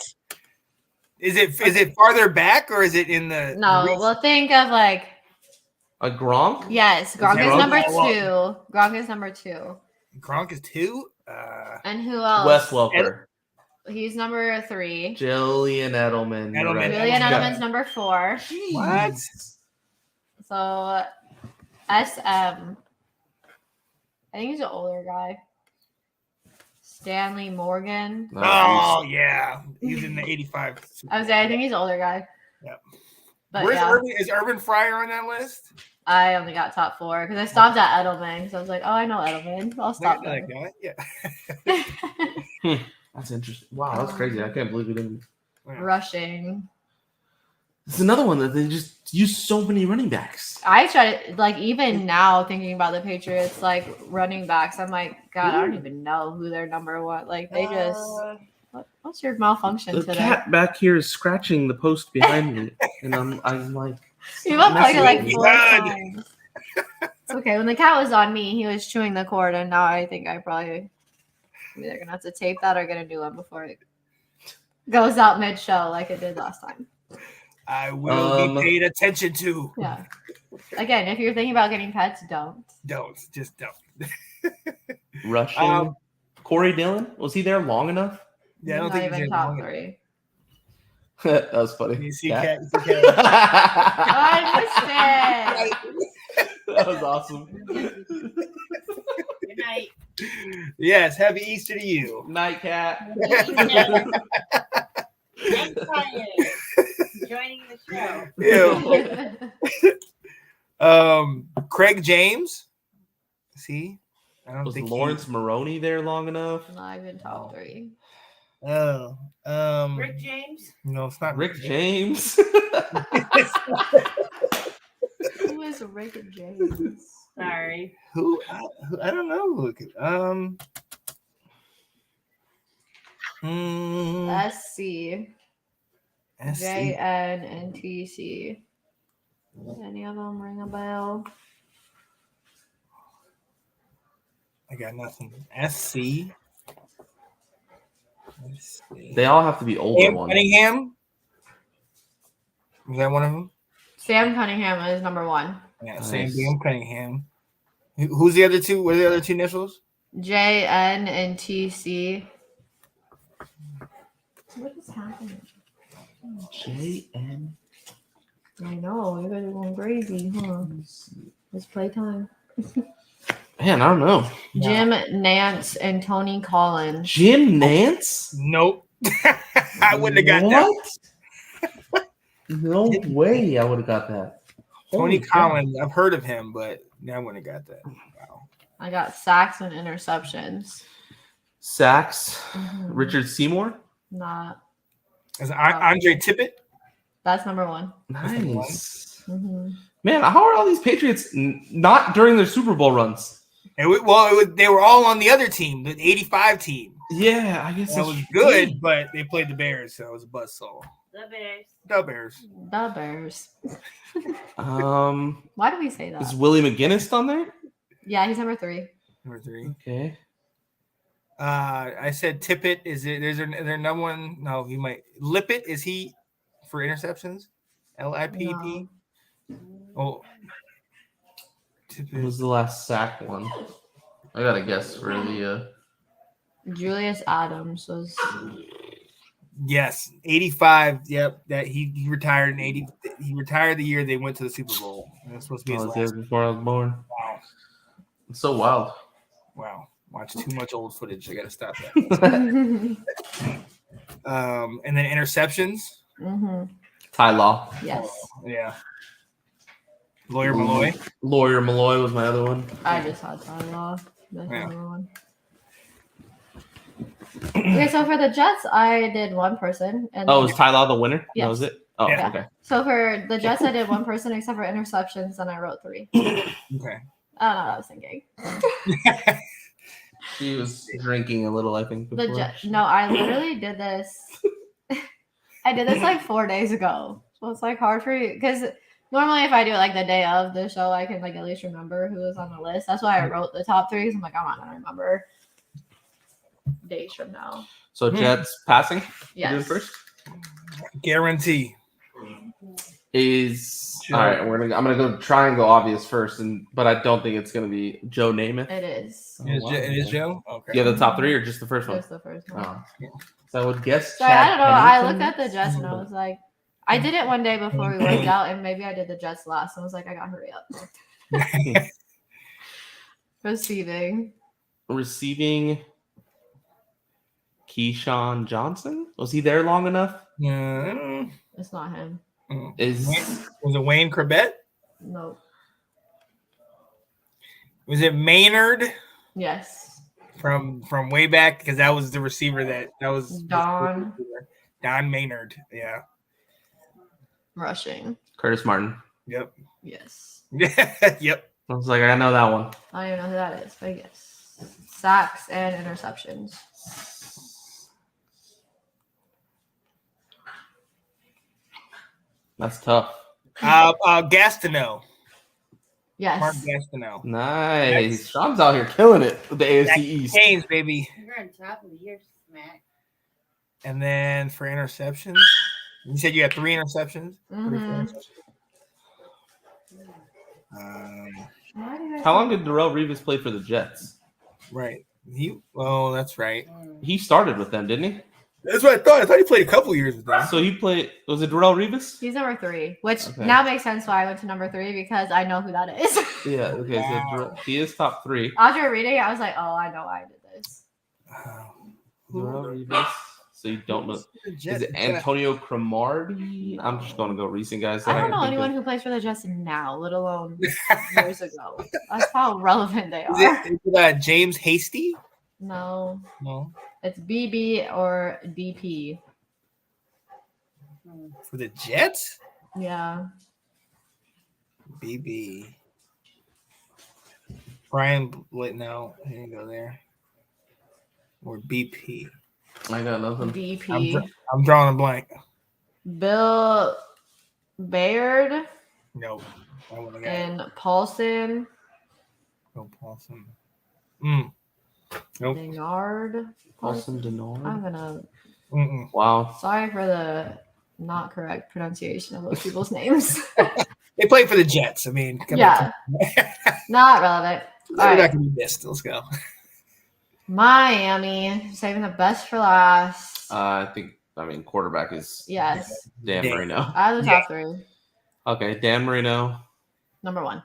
Is it farther back or is it in the? No, well, think of like a Gronk. Yes, Gronk is number 2. Gronk is number 2. Gronk is 2. And who else? Wes Welker. He's number 3. Julian Edelman. Julian Edelman's number 4. What? So SM. I think he's an older guy. Stanley Morgan. Oh yeah, he's in the 85. I think he's an older guy. Yep. But is Urban Fryer on that list? I only got top 4 because I stopped at Edelman. So I was like, oh, I know Edelman. I'll stop there. Yeah. That's interesting. Wow, that's crazy. I can't believe we didn't. Rushing. It's another one that they just use so many running backs. I try to, like, even now thinking about the Patriots, like, running backs, I'm like, God, I don't even know who their number 1. Like, they just, what's your malfunction the today? The cat back here is scratching the post behind me, and I'm like, you've unplugged it like 4 times. It's okay. When the cat was on me, he was chewing the cord, and now I think I'm either gonna have to tape that or get a new one before it goes out mid-show like it did last time. I will be paid attention to. Yeah. Again, if you're thinking about getting pets, don't. Just don't. Rushing. Corey Dillon, was he there long enough? Yeah, I don't think even top 3. That was funny. You see, Cat. I missed it. That was awesome. Good night. Yes, happy Easter to you. Night, Cat. Joining the show. Craig James. See, I don't was think Lawrence Maroney there long enough. Not even top 3. Oh, Rick James. No, it's not Rick James. Who is Rick James? Sorry. Who? I don't know. Look, SC. JN and TC. Any of them ring a bell? I got nothing. SC. They all have to be older ones. Cunningham. Is that one of them? Sam Cunningham is number 1. Yeah, nice. Sam Cunningham. Who's the other two? What are the other 2 initials? JN and TC. What is happening? JN. I know, you guys are going crazy, huh? It's playtime. Man, I don't know. Jim Nance and Tony Collins. Jim Nance? Nope. I wouldn't have got that. No way I would have got that. Tony Collins, I've heard of him, but I wouldn't have got that. Wow. I got sacks and interceptions. Sacks. Richard Seymour? Not. Is Andre Tippett? That's number 1. Nice. Mm-hmm. Man, how are all these Patriots not during their Super Bowl runs? They were all on the other team, the 85 team. Yeah, I guess that was good, but they played the Bears, so it was a buzzsaw. The Bears. Why do we say that? Is Willie McGinnis on there? Yeah, he's number 3. Number 3. Okay. I said Tippett. Is it? There's their number 1. No, he might. Lippett, is he for interceptions? LIPP. No. Oh. Tippett. What was the last sack one? I gotta guess for the. Julius Adams was. Yes, 85. Yep, that he retired in 80. He retired the year they went to the Super Bowl. That's supposed to be his last. Before I was born. Wow, it's so wild. Wow, watch too much old footage. I gotta stop that. And then interceptions. Mm-hmm. Ty Law. Yes. Yeah. Lawyer Malloy. Lawyer Malloy was my other one. I just had Ty Law. That's number 1. Okay, so for the Jets, I did 1 person. And was Ty Law the winner? Yes. That was it? Oh, yeah. Okay. So for the Jets, I did 1 person except for interceptions, and I wrote 3. Okay. I don't know what I was thinking. She was drinking a little, I think. No, I literally did this. I did this like 4 days ago. So it's like hard for you because Normally, if I do it like the day of the show, I can like at least remember who was on the list. That's why I wrote the top 3. I'm like, I'm not gonna remember days from now. So Jets passing. Yes. Doing first. Guarantee. All right. I'm gonna go try and go obvious first, but I don't think it's gonna be Joe Namath. It is. It is Joe. Okay. Yeah, the top 3 or just the first one? Just the first one. Oh. So I would guess. Sorry, I don't know. I looked Pennington. at the Jets and I was like, I did it one day before we worked out, and maybe I did the Jets last. And I was like, I gotta hurry up. Receiving. Keyshawn Johnson. Was he there long enough? It's not him. Was it Wayne Corbett? Nope. Was it Maynard? Yes. From way back, because that was the receiver that was Don Maynard. Yeah. Rushing. Curtis Martin. Yep. Yes. Yep. I was like, I know that one. I don't even know who that is, but yes. Sacks and interceptions. That's tough. Gastineau. Yes. Mark Gastineau. Nice. Sean's out here killing it with the AFC East. Canes, baby. You're on top of the year, Smack. And then for interceptions, you said you had 3 interceptions. Mm-hmm. How long did Darrelle Revis play for the Jets? Right. That's right. He started with them, didn't he? That's what I thought. I thought he played a couple years with them. So he played. Was it Darrelle Revis? He's number 3, which now makes sense why I went to number 3 because I know who that is. Yeah. Okay. So he is top 3. After reading it, I was like, oh, I know why I did this. Darrelle Revis. So you don't know? Is it Antonio Cromartie? I'm just going to go recent guys. I don't know anyone who plays for the Jets now, let alone years ago. That's how relevant they are. Is it James Hasty? No. No. It's BB or DP. For the Jets? Yeah. BB. Brian no, he didn't go there. Or BP. I got nothing. DP. I'm drawing a blank. Bill Baird. Nope. And Paulson. No, Paulson. Nope. Denard. Paulson Denard. I'm gonna. Wow. Sorry for the not correct pronunciation of those people's names. They play for the Jets. I mean, yeah. Not relevant. All right. Not gonna be missed. Let's go. Miami, saving the best for last. I mean, quarterback is Dan Marino. Out of the top 3. Okay, Dan Marino. Number 1.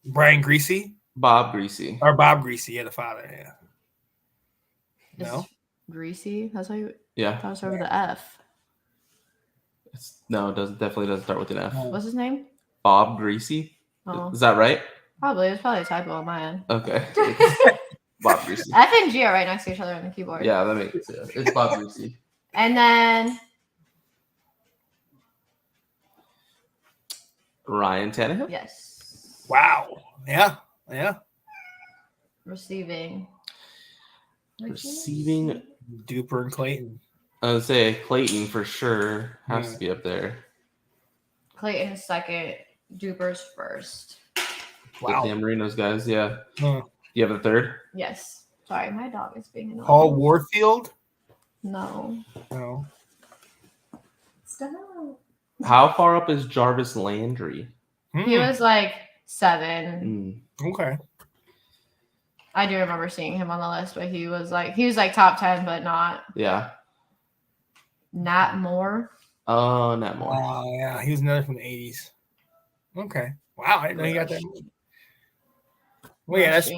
Brian Greasy. Bob Greasy. Or Bob Greasy, the father, No? Greasy? That's how you... Yeah. That was over the F. Definitely doesn't start with an F. What's his name? Bob Greasy. Oh. Is that right? Probably. It's probably a typo on my end. Okay. Bob Greasy. F and G are right next to each other on the keyboard. Yeah, that makes sense. It's Bob Greasy. And then... Ryan Tannehill? Yes. Wow. Yeah. Receiving. Duper and Clayton. I would say Clayton for sure has to be up there. Clayton is second. Duper's first. Wow. Dan Marino's guys, yeah. You have a third? Yes. Sorry, my dog is being annoying. Paul Warfield? No. Stop. How far up is Jarvis Landry? He was like 7. Okay. I do remember seeing him on the list, but he was like top 10, but not. Yeah. Nat Moore. Oh, Nat Moore. Oh, yeah. He was another from the 80s. Okay. Wow. I didn't know he got that. Well, yeah, that's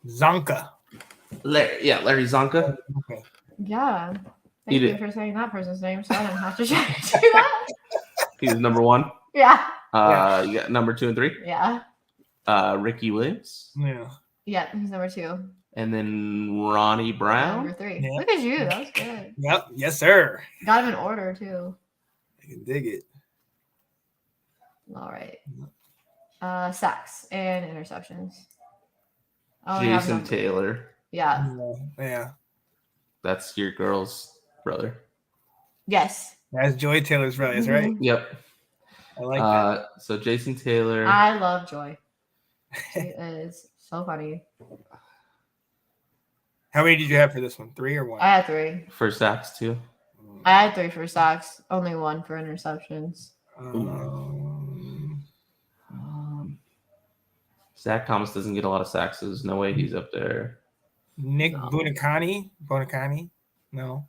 Zonka. Larry Zonka. Okay. Yeah. Thank you for saying that person's name, so I didn't have to try to do that. He's number 1. Yeah. You got number 2 and 3. Yeah. Ricky Williams. Yeah. Yeah, he's number 2. And then Ronnie Brown. Number 3. Yeah. Look at you. That was good. Yep. Yes, sir. Got him in order too. I can dig it. All right. Sacks and interceptions. Jason Taylor. Yeah. Yeah. That's your girl's brother. Yes. That's Joy Taylor's brothers, right? Yep. I like that. So Jason Taylor. I love Joy. She is so funny. How many did you have for this one? 3 or 1? I had 3. For sacks too. I had 3 for sacks, only 1 for interceptions. Zach Thomas doesn't get a lot of sacks, so there's no way he's up there. Nick Buonacani? No.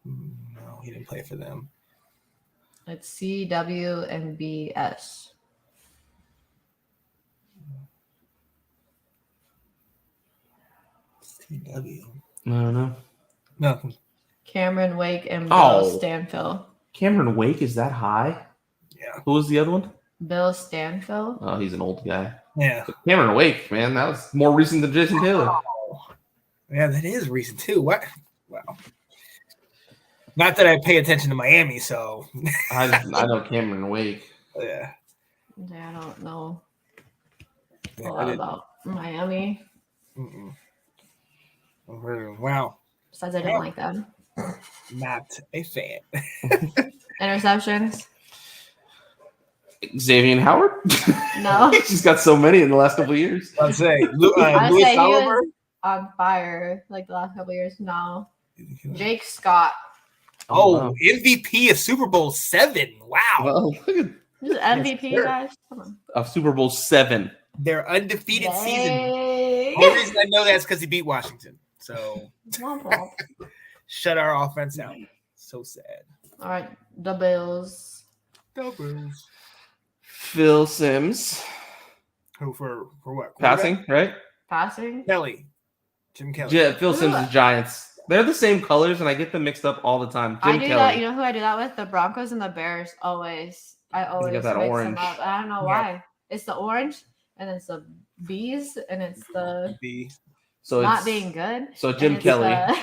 No, he didn't play for them. It's CW and BS. CW. I don't know. Nothing. Cameron Wake and Bill Stanfill. Cameron Wake is that high? Yeah. Who was the other one? Bill Stanfill. Oh, he's an old guy. Yeah. But Cameron Wake, man, that was more recent than Jason Taylor. Oh. Yeah, that is recent too. What? Wow. Not that I pay attention to Miami, so I know Cameron Wake. Yeah. I don't know Yeah, a lot about Miami. Mm-mm. Wow. Besides, I don't like them. Not a fan. Interceptions? Xavier Howard? No. He's got so many in the last couple of years. I'd say Louis He Oliver. was on fire like the last couple of years. No. Jake Scott. Oh, wow. MVP of Super Bowl 7. Wow. Well, look at This is MVP, guys. Come on. of Super Bowl 7. Their undefeated season. Yay. The only reason I know that is because he beat Washington. So Womp womp. shut our offense out. So sad. All right, the Bills. Doubles. Phil Simms. Who for what? Passing, right? Passing. Kelly. Jim Kelly. Yeah, Phil Simms is Giants. They're the same colors, and I get them mixed up all the time. I Jim do Kelly. that. You know who I do that with? The Broncos and the Bears. Always. I always got that mix orange. them up. I don't know why. It's the orange, and it's the bees, and it's the So not it's, being good. So Jim and it's Kelly.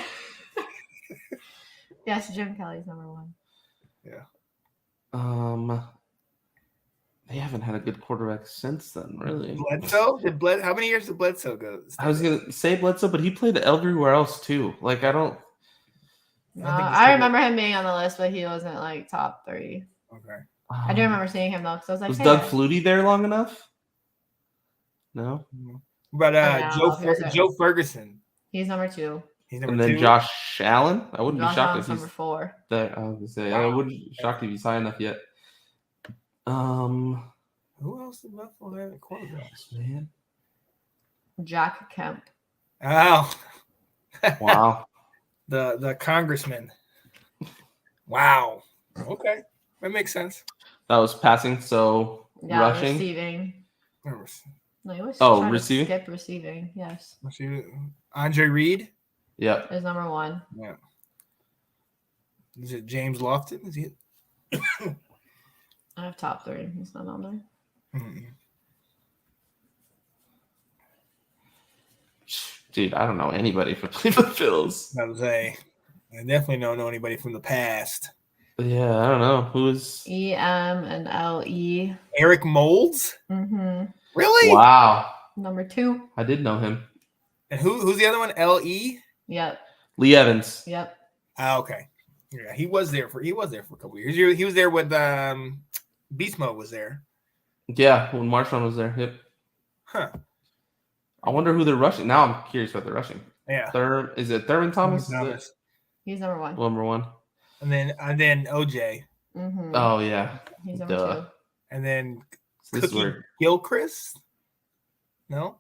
Yes, Jim Kelly's number 1. They haven't had a good quarterback since then, really. Bledsoe? How many years did Bledsoe go? I was gonna say Bledsoe, but he played everywhere else too. Like I don't. No, I remember him being on the list, but he wasn't like top 3. Okay. I do remember seeing him though, because I was like, Was hey, Doug Flutie there long enough? No. But no, Joe Ferguson. he's number 2. He's number And then 2. Josh Allen. I wouldn't Josh be shocked Allen's if he's number 4. there. I was gonna say I wouldn't be shocked if he's high enough yet. Who else did Buffalo have at quarterbacks, Man. Jack Kemp. Oh. Wow. the congressman. Wow. Okay. That makes sense. That was passing, so Yeah, rushing. receiving. No, he was Oh, trying to receiving? skip receiving. Yes, Andre Reed. Yep. is number 1. Yeah. Is it James Lofton? Is he? I have top 3. He's not on there. Mm-mm. Dude, I don't know anybody from Cleveland Phils. I would say I definitely don't know anybody from the past. Yeah, I don't know. Who is EM and LE. Eric Molds? Mm-hmm. Really? Wow. Number 2. I did know him. And who's the other one? LE? Yep. Lee Evans. Yep. Ah, okay. Yeah, he was there for a couple years. He was there with Beast Mode was there. Yeah, when Marshawn was there. Yep. Huh. I wonder who they're rushing. Now I'm curious what they're rushing. Yeah. Is it Thurman Thomas? He's number 1. Number 1. And then OJ. Mm-hmm. Oh yeah. He's number Duh. 2. And then This is Cookie where Gilchrist? No?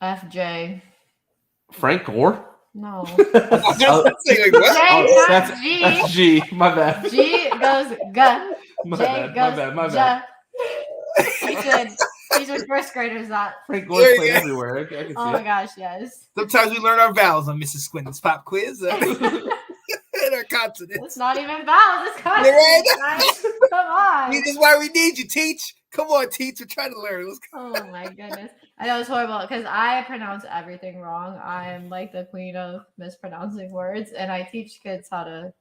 FJ. Frank Gore. No. Like, what? J, that's, not G. that's G. My bad. G goes gun. My J bad. goes My bad. He should teach his first graders that. Frank Gore played everywhere. I can see Oh my it. gosh, yes. Sometimes we learn our vowels on Mrs. Swinton's pop quiz. And our consonants. It's not even vowels. It's consonants. Right? Guys. Come on. This is why we need you, Teach. Come on, Teach. We're trying to learn. Let's go. Oh my goodness. I know it's horrible because I pronounce everything wrong. I'm like the queen of mispronouncing words, and I teach kids how to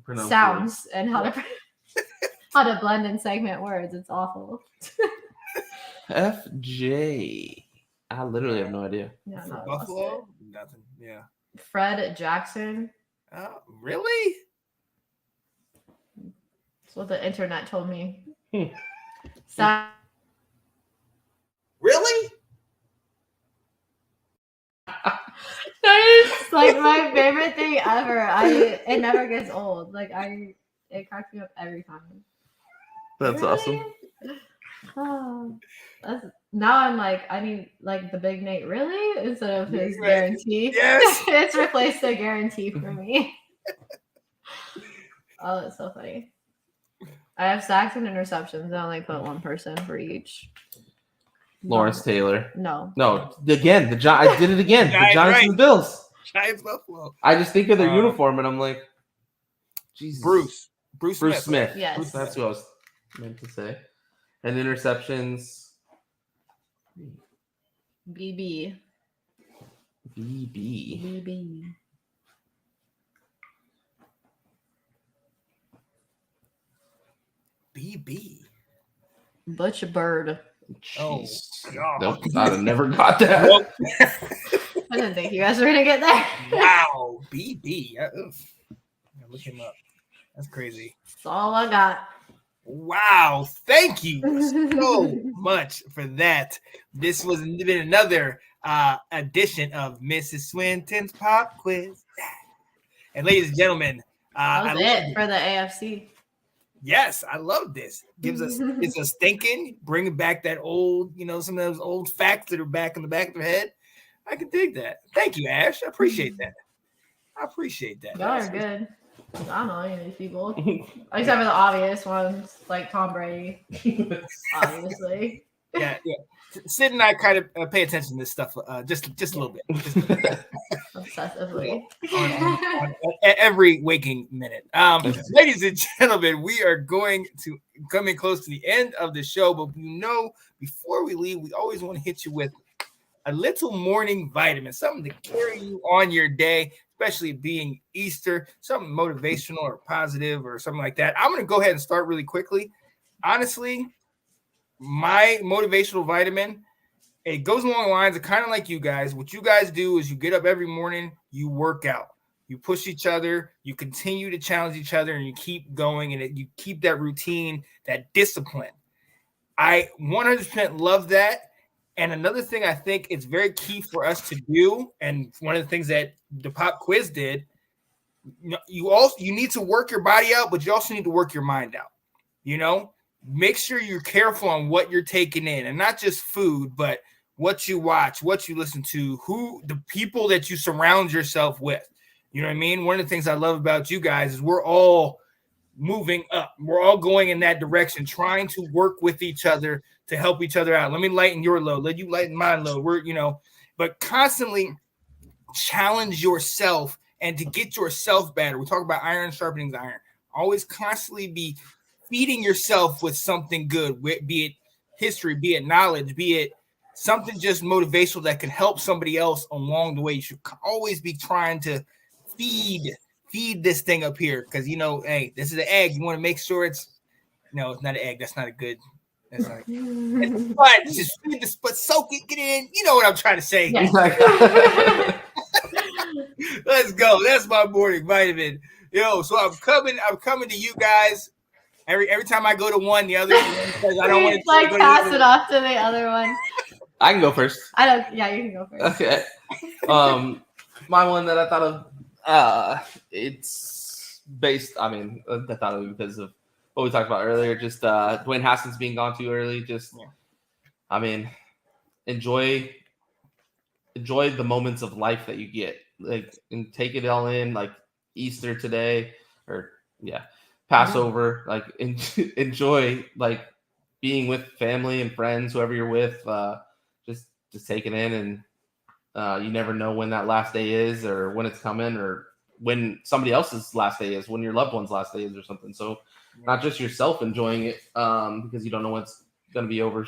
Pronounce sounds and how to blend and segment words. It's awful. FJ. I literally have no idea. Yeah, For no, I lost Buffalo, nothing. Yeah. it. Fred Jackson. Really? That's what the internet told me. Really? That is like my favorite thing ever. It never gets old. Like it cracks me up every time. That's awesome. Oh, now I'm like, I need like the Big Nate really instead of his guarantee. Yes. It's replaced the guarantee for me. Oh, that's so funny. I have sacks and interceptions. I only put one person for each. Lawrence Taylor. No. Again, I did it again. The Giants and the Bills. Giants Buffalo. I just think of their uniform and I'm like, Jesus. Bruce Smith. Yes. That's what I was meant to say. And interceptions. BB. Butch Bird. Jeez. Oh, nope, I'd have never got that. I didn't think you guys were gonna get there. Wow, BB. Look him up. That's crazy. That's all I got. Wow, thank you so much for that. This was been another edition of Mrs. Swinton's Pop Quiz. And ladies and gentlemen, that was it for the AFC. Yes, I love this. It's us thinking, bringing back that old, some of those old facts that are back in the back of their head. I can dig that. Thank you, Ash. I appreciate that. Y'all are good. I don't know any of these people. Except for the obvious ones, like Tom Brady. Obviously. Yeah. Sid and I kind of pay attention to this stuff just a little bit. Obsessively. on every waking minute. Ladies and gentlemen, we are going to come in close to the end of the show, but before we leave, we always want to hit you with a little morning vitamin, something to carry you on your day, especially being Easter, something motivational or positive or something like that. I'm going to go ahead and start really quickly. Honestly, my motivational vitamin, it goes along the lines of kind of like you guys. What you guys do is you get up every morning, you work out, you push each other, you continue to challenge each other, and you keep going, and you keep that routine, that discipline. I 100% love that. And another thing I think it's very key for us to do, and one of the things that the pop quiz did, you need to work your body out, but you also need to work your mind out. Make sure you're careful on what you're taking in, and not just food, but what you watch, what you listen to, the people that you surround yourself with. You know what I mean? One of the things I love about you guys is we're all moving up. We're all going in that direction, trying to work with each other to help each other out. Let me lighten your load. Let you lighten my load. But constantly challenge yourself and to get yourself better. We talk about iron sharpening iron. Always constantly be feeding yourself with something good, be it history, be it knowledge, be it something just motivational that can help somebody else along the way. You should always be trying to feed this thing up here because, hey, this is an egg. You want to make sure it's not an egg. That's not a good. That's not but just feed this, but soak it, get in. You know what I'm trying to say. Yes. Let's go. That's my morning vitamin. So I'm coming to you guys. Every time I go to one, the other because I don't want to pass it off to the other one. I can go first. Yeah, you can go first. Okay. My one that I thought of, it's based. I thought of it because of what we talked about earlier. Just Dwayne Haskins being gone too early. Enjoy the moments of life that you get, and take it all in. Like Easter today, Passover. Enjoy being with family and friends, whoever you're with. Just take it in, and you never know when that last day is, or when it's coming, or when somebody else's last day is, when your loved one's last day is, or something. So, not just yourself enjoying it, because you don't know what's going to be over.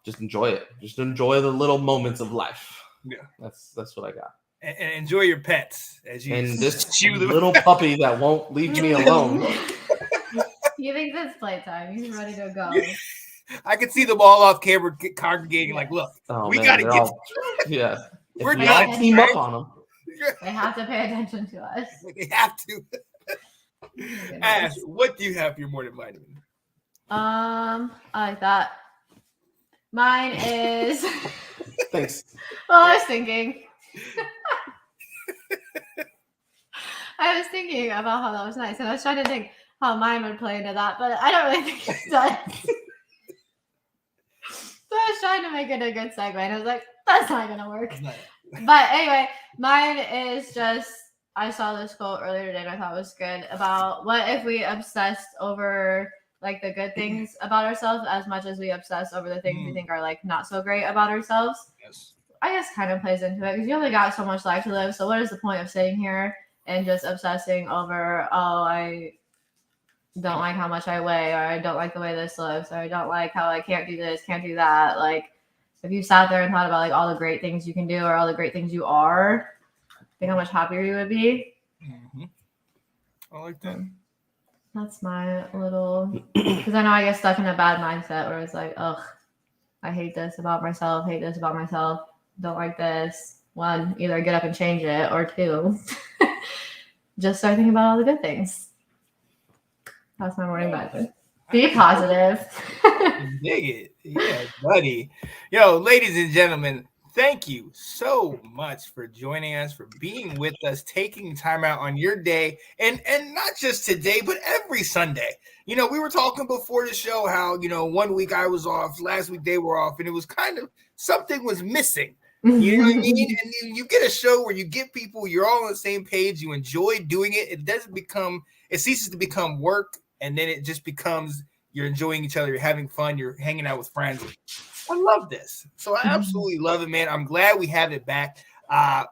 Just enjoy it. Just enjoy the little moments of life. Yeah, that's what I got. And enjoy your pets as you and this little puppy that won't leave me alone. He thinks it's playtime. He's ready to go. I could see them all off camera congregating. Like, look, we got to get. Yeah, we're we all team up on them. They have to pay attention to us. They have to. Ash, what do you have for your morning vitamin? I like that. Mine is. Thanks. Well, I was thinking about how that was nice, and I was trying to think how mine would play into that, but I don't really think it does. So I was trying to make it a good segue, and I was like, that's not gonna work. But anyway, mine is just, I saw this quote earlier today and I thought it was good about what if we obsessed over like the good things about ourselves as much as we obsess over the things we think are like not so great about ourselves. Yes. I guess kind of plays into it because you only got so much life to live. So what is the point of sitting here and just obsessing over, oh, I don't like how much I weigh, or I don't like the way this looks, or I don't like how I can't do this, can't do that. Like if you sat there and thought about like all the great things you can do or all the great things you are, think how much happier you would be. Mm-hmm. I like that. That's my little, because I know I get stuck in a bad mindset where it's like, ugh, I hate this about myself, don't like this. One, either get up and change it, or two, just start thinking about all the good things. That's my morning vitamin. Be positive. Dig it. Yeah, buddy. Yo, ladies and gentlemen, thank you so much for joining us, for being with us, taking time out on your day, and not just today, but every Sunday. You know, we were talking before the show how, you know, 1 week I was off, last week they were off, and it was kind of, something was missing. You know what I mean? And you get a show where you get people, you're all on the same page, you enjoy doing it. It ceases to become work, and then it just becomes, you're enjoying each other, you're having fun, you're hanging out with friends. I love this. So I absolutely love it, man. I'm glad we have it back.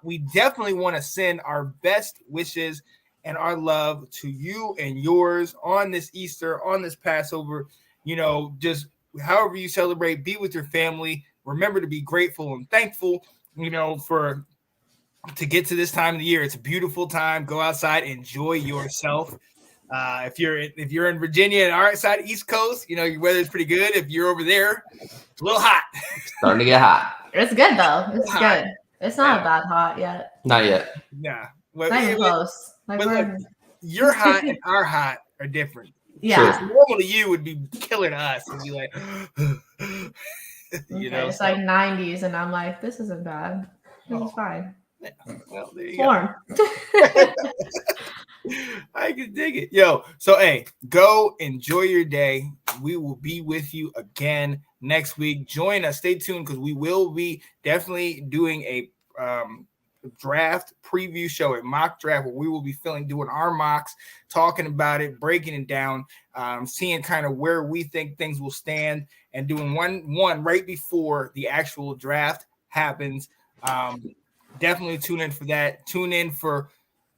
We definitely want to send our best wishes and our love to you and yours on this Easter, on this Passover. You know, just however you celebrate, be with your family. Remember to be grateful and thankful, you know, to get to this time of the year. It's a beautiful time. Go outside, enjoy yourself. If you're in Virginia and our side, East Coast, you know, your weather's pretty good. If you're over there, it's a little hot. Starting to get hot. It's good though. It's good. It's not a bad hot yet. Not yet. Nah. Well, not even close. Like, your hot and our hot are different. Yeah. So normally you would be killing us and be like, you know, it's like 90s, and I'm like, this isn't bad. This is fine. Yeah. Well, there you warm. I can dig it. Yo, so hey, go enjoy your day. We will be with you again next week. Join us. Stay tuned because we will be definitely doing a draft preview show, a mock draft where we will be doing our mocks, talking about it, breaking it down, seeing kind of where we think things will stand, and doing one right before the actual draft happens. Definitely tune in for that. Tune in for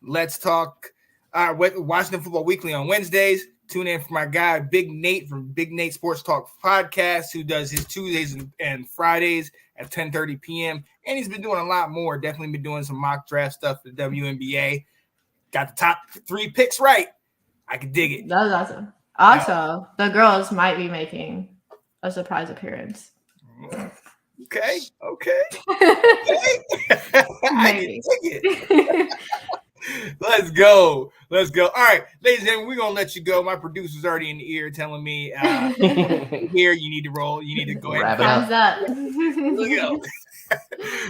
Let's Talk Washington Football Weekly on Wednesdays. Tune in for my guy Big Nate from Big Nate Sports Talk Podcast, who does his Tuesdays and Fridays at 10:30 p.m. And he's been doing a lot more. Definitely been doing some mock draft stuff for the WNBA. Got the top 3 picks right. I can dig it. That was awesome. Also, the girls might be making a surprise appearance. Okay. I can dig it. Let's go. All right, ladies and gentlemen, we're going to let you go. My producer's already in the ear telling me here you need to roll. You need to go ahead. Time's up. Look go.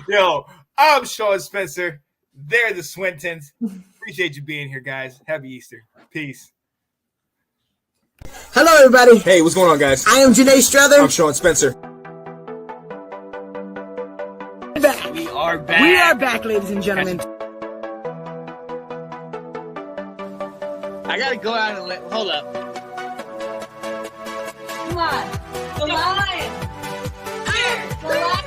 Yo, I'm Sean Spencer. They're the Swintons. Appreciate you being here, guys. Happy Easter. Peace. Hello, everybody. Hey, what's going on, guys? I am Janae Strother. I'm Sean Spencer. Back. We are back. We are back, ladies and gentlemen. I gotta go out and hold up. Come on. The line. The line.